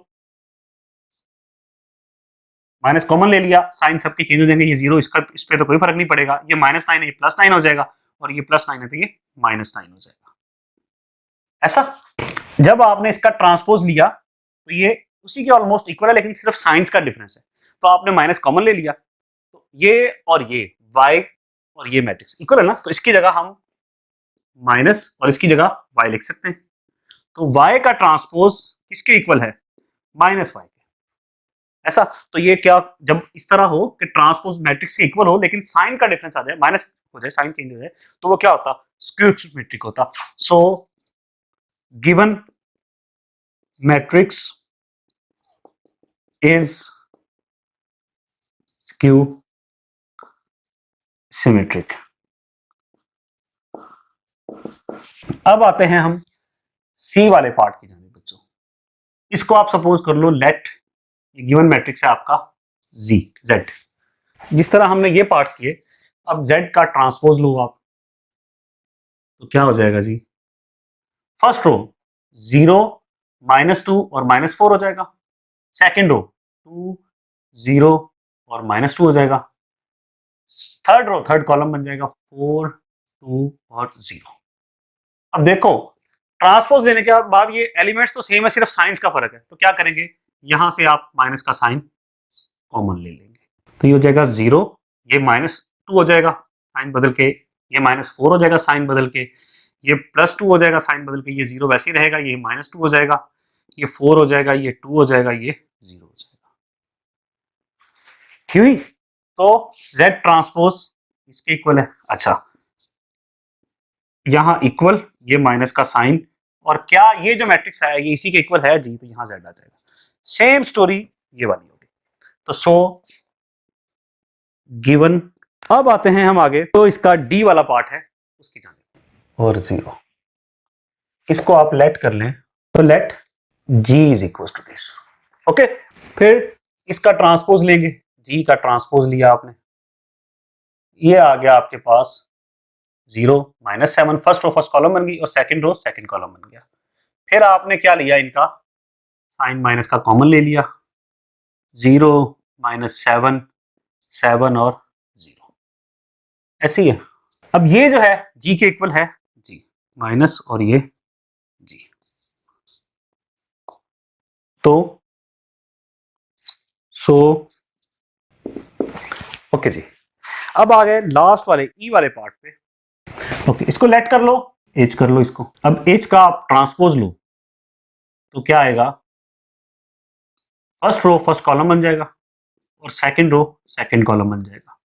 माइनस कॉमन ले लिया, साइन सबके चेंज हो जाएंगे, ये 0 इसका, इस पे तो कोई फर्क नहीं पड़ेगा। ये माइनस 9 है, ये प्लस 9 हो जाएगा, और ये प्लस 9 है तो ये माइनस 9 हो जाएगा, ऐसा। जब आपने इसका ट्रांसपोज लिया तो ये उसी के ऑलमोस्ट इक्वल है, लेकिन सिर्फ साइंस का डिफरेंस है। तो आपने माइनस कॉमन ले लिया, तो ये और ये y और ये मैट्रिक्स इक्वल है ना, तो इसकी जगह हम माइनस और इसकी जगह y लिख सकते हैं। तो y का ट्रांसपोज किसके इक्वल है? माइनस y के। ऐसा। तो ये क्या, जब इस तरह हो कि ट्रांसपोज मैट्रिक्स के इक्वल हो लेकिन साइन का डिफरेंस आ जाए, माइनस हो जाए, साइन चेंज हो जाए, तो वो क्या होता, स्क्यू सिमेट्रिक होता। So given matrix is skew symmetric. अब आते हैं हम सी वाले पार्ट की जाने बच्चों। इसको आप सपोज कर लो लेट, ये गिवन मैट्रिक्स है आपका जी जेड। जिस तरह हमने ये पार्ट्स किए, अब जेड का ट्रांसपोज लो आप, तो क्या हो जाएगा जी, फर्स्ट रो 0 -2 और -4 हो जाएगा, सेकेंड रो 2 0 और -2 हो जाएगा, थर्ड रो थर्ड कॉलम बन जाएगा 4 2 और 0। अब देखो ट्रांसपोज देने के बाद ये एलिमेंट्स तो सेम है, सिर्फ साइंस का फर्क है, तो क्या करेंगे, यहां से आप माइनस का साइन कॉमन ले लेंगे, तो ये हो जाएगा 0, ये -2 हो जाएगा साइन बदल के, ये -4 हो जाएगा साइन बदल के, ये +2 हो जाएगा साइन बदल के, ये 0 वैसे ही रहेगा, ये -2 हो जाएगा, ये 4 हो जाएगा, ये 2 हो जाएगा, ये 0 हो जाएगा। ठीक हुई। तो Z ट्रांसपोज इसके इक्वल है। अच्छा, यहां इक्वल, ये माइनस का साइन, और क्या ये जो मैट्रिक्स है ये इसी के इक्वल है जी, तो यहां Z आ जाएगा। सेम स्टोरी ये वाली होगी। तो सो गिवन, अब आते हैं हम आगे, तो इसका डी वाला पार्ट है उसकी जाने, और 0 इसको आप लेट कर लें, तो let G is equal to this. Okay, फिर इसका ट्रांसपोज लेंगे, G का ट्रांसपोज लिया आपने, ये आ गया आपके पास 0 -7, फर्स्ट रो फर्स्ट कॉलम बन गई और सेकंड रो सेकंड कॉलम बन गया। फिर आपने क्या लिया, इनका साइन माइनस का कॉमन ले लिया, 0 -7 7 और 0, ऐसी है। अब ये जो है जी के इक्वल है जी माइनस और ये जी, तो सो ओके जी। अब आ गए लास्ट वाले ई वाले पार्ट पे। ओके, इसको लेट कर लो, एच कर लो इसको। अब एच का आप ट्रांसपोज लो, तो क्या आएगा, फर्स्ट रो फर्स्ट कॉलम बन जाएगा और सेकंड रो सेकंड कॉलम बन जाएगा।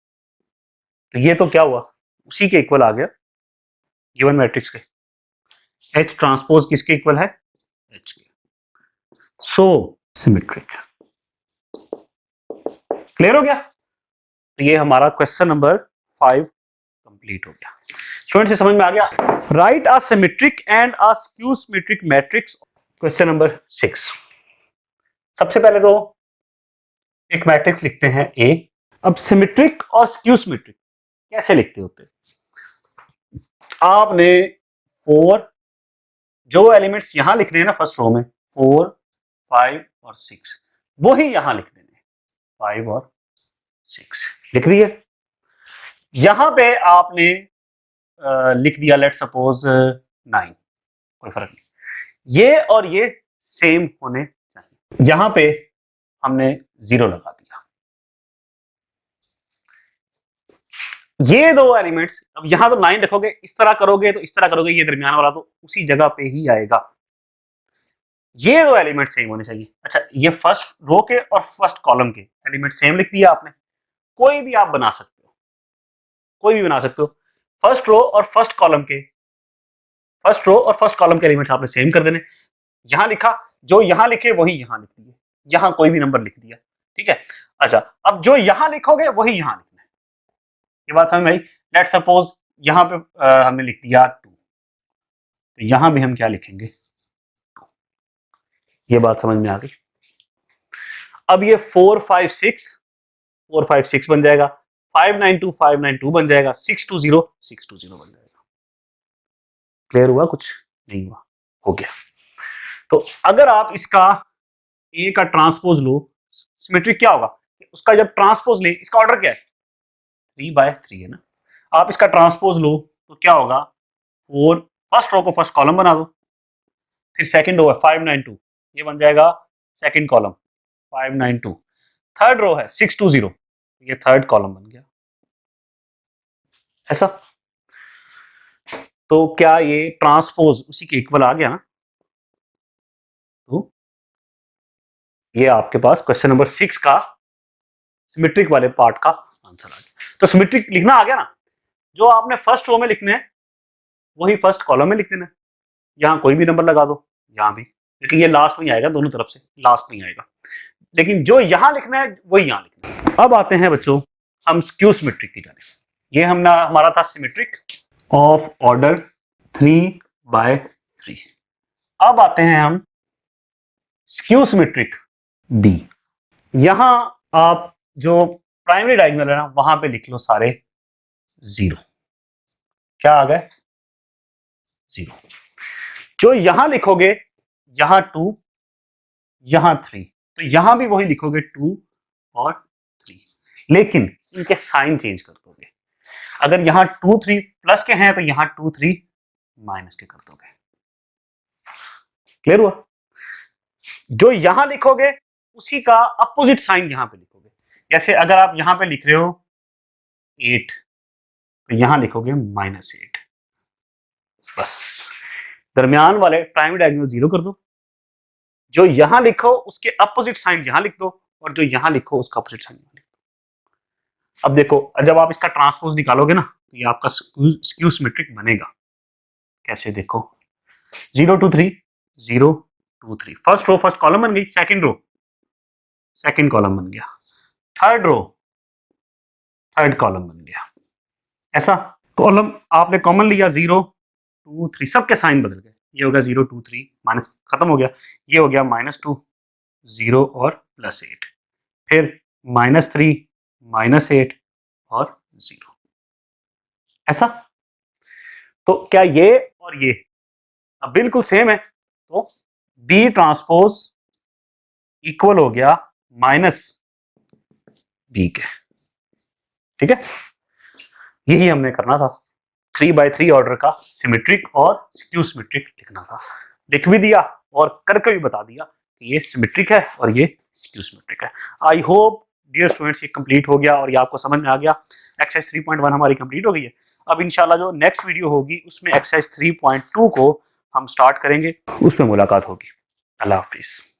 तो ये तो क्या हुआ, उसी के इक्वल आ गया गिवन मैट्रिक्स के। एच ट्रांसपोज किसके इक्वल है, एच के। सो सिमेट्रिक। क्लियर हो गया। तो ये हमारा क्वेश्चन नंबर 5 कंप्लीट हो गया। स्टूडेंट से समझ में आ गया। Right a symmetric and a skew symmetric matrix. Question number 6। सबसे पहले तो एक मैट्रिक्स लिखते हैं ए। अब सिमेट्रिक और स्क्यू सिमेट्रिक कैसे लिखते होते, आपने 4 जो एलिमेंट्स यहां लिख रहे हैं ना फर्स्ट रो में, 4 5 और 6 वही यहां लिख देने, 5 और 6 लिख दिए। यहां पे आपने लिख दिया लेट सपोज 9, कोई फर्क नहीं, ये और ये सेम होने चाहिए। यहां पे हमने 0 लगा दिया। ये दो एलिमेंट्स, अब यहां तो 9 रखोगे, इस तरह करोगे तो इस तरह करोगे, ये दरमियान वाला तो उसी जगह पे ही आएगा। ये दो एलिमेंट सेम होने चाहिए। अच्छा, ये फर्स्ट रो के और फर्स्ट कॉलम के एलिमेंट सेम लिख दिया आपने। कोई भी आप बना सकते हो, कोई भी बना सकते हो। फर्स्ट रो और फर्स्ट कॉलम के, फर्स्ट रो और फर्स्ट कॉलम के एलिमेंट्स आपने सेम कर देने। यहां लिखा, जो यहां लिखे वही यहां लिख दिए, यहां कोई भी नंबर लिख दिया, ठीक है। अच्छा, अब जो यहां लिखोगे वही यहां लिखना है। ये बात समझ में आई। लेट सपोज यहां पे हमने लिख दिया 2, तो यहां भी हम क्या लिखेंगे, ये बात समझ में आ गई। अब ये 4 5 6 4 5 6 बन जाएगा, 5 9 2 बन जाएगा, 6 2 0 6 2 0 बन जाएगा। क्लियर हुआ, कुछ नहीं हुआ, हो गया। तो अगर आप इसका ए का ट्रांसपोज लो, सिमेट्रिक क्या होगा, उसका जब ट्रांसपोज ले, इसका ऑर्डर क्या है, 3/3 है ना। आप इसका ट्रांसपोज लो तो क्या होगा, 4 फर्स्ट रो को फर्स्ट कॉलम बना दो, फिर सेकंड रो है 5 9 2, ये बन जाएगा सेकंड कॉलम 5 9 2। थर्ड रो है 6 2 0, ये थर्ड कॉलम बन गया। ऐसा, तो क्या ये ट्रांसपोज उसी के इक्वल आ गया ना। तो ये आपके पास क्वेश्चन नंबर 6 का सिमेट्रिक वाले पार्ट का आंसर आ गया। तो सिमेट्रिक लिखना आ गया ना, जो आपने फर्स्ट रो में लिखने हैं वही फर्स्ट कॉलम में लिख देना। यहाँ कोई भी नंबर लगा दो, यहाँ भी, लेकिन ये लास्ट में ही आएगा, दोनों तरफ से लास्ट में ही आएगा, लेकिन जो यहां लिखना है वही यहां लिखना है। अब आते हैं बच्चों हम स्क्यू सिमेट्रिक की जाने। ये हमारा था सिमेट्रिक ऑफ ऑर्डर 3/3। अब आते हैं हम स्क्यू सिमेट्रिक बी। यहां आप जो प्राइमरी डायगोनल है ना वहां पे लिख लो सारे 0। क्या आ गए? 0। जो यहां लिखोगे, यहां 2, यहां 3, तो यहां भी वही लिखोगे 2 और 3, लेकिन इनके साइन चेंज कर दोगे। अगर यहां 2 3 प्लस के हैं तो यहां 2 3 माइनस के कर दोगे। क्लियर हुआ? जो यहां लिखोगे उसी का अपोजिट साइन यहां पे लिखोगे। जैसे अगर आप यहां पे लिख रहे हो 8 तो यहां लिखोगे -8। बस दरमियान वाले प्राइमरी डायगोनल 0 कर दो, जो यहां लिखो उसके अपोजिट साइन यहां लिख दो, और जो यहां लिखो उसका अपोजिट साइन यहां लिख दो। अब देखो जब आप इसका ट्रांसपोज निकालोगे ना तो ये आपका स्क्यू सिमेट्रिक बनेगा। कैसे? देखो 0 2 3 0 2 3, फर्स्ट रो फर्स्ट कॉलम बन गई, सेकंड रो सेकंड कॉलम बन गया, थर्ड रो थर्ड कॉलम बन गया। ऐसा कॉलम आपने कॉमन लिया 0 2 3, सबके साइन बदल गए। ये हो गया 0 2 3 माइनस खत्म हो गया, ये हो गया -2 0 और +8, फिर -3 -8 और 0। ऐसा तो क्या ये और ये अब बिल्कुल सेम है, तो बी ट्रांसपोज इक्वल हो गया माइनस बी के। ठीक है, यही हमने करना था। 3/3 ऑर्डर का सिमेट्रिक और स्क्यू सिमेट्रिक लिखना था। लिख भी दिया और करके भी बता दिया कि ये सिमेट्रिक है और ये स्क्यू सिमेट्रिक है। आई होप डियर स्टूडेंट्स ये कंप्लीट हो गया और ये आपको समझ में आ गया। एक्सरसाइज 3.1 हमारी कंप्लीट हो गई है। अब इंशाल्लाह जो नेक्स्ट वीडियो होगी उसमें एक्सरसाइज 3.2 को हम स्टार्ट करेंगे, उसमें मुलाकात होगी। अल्लाह हाफिज।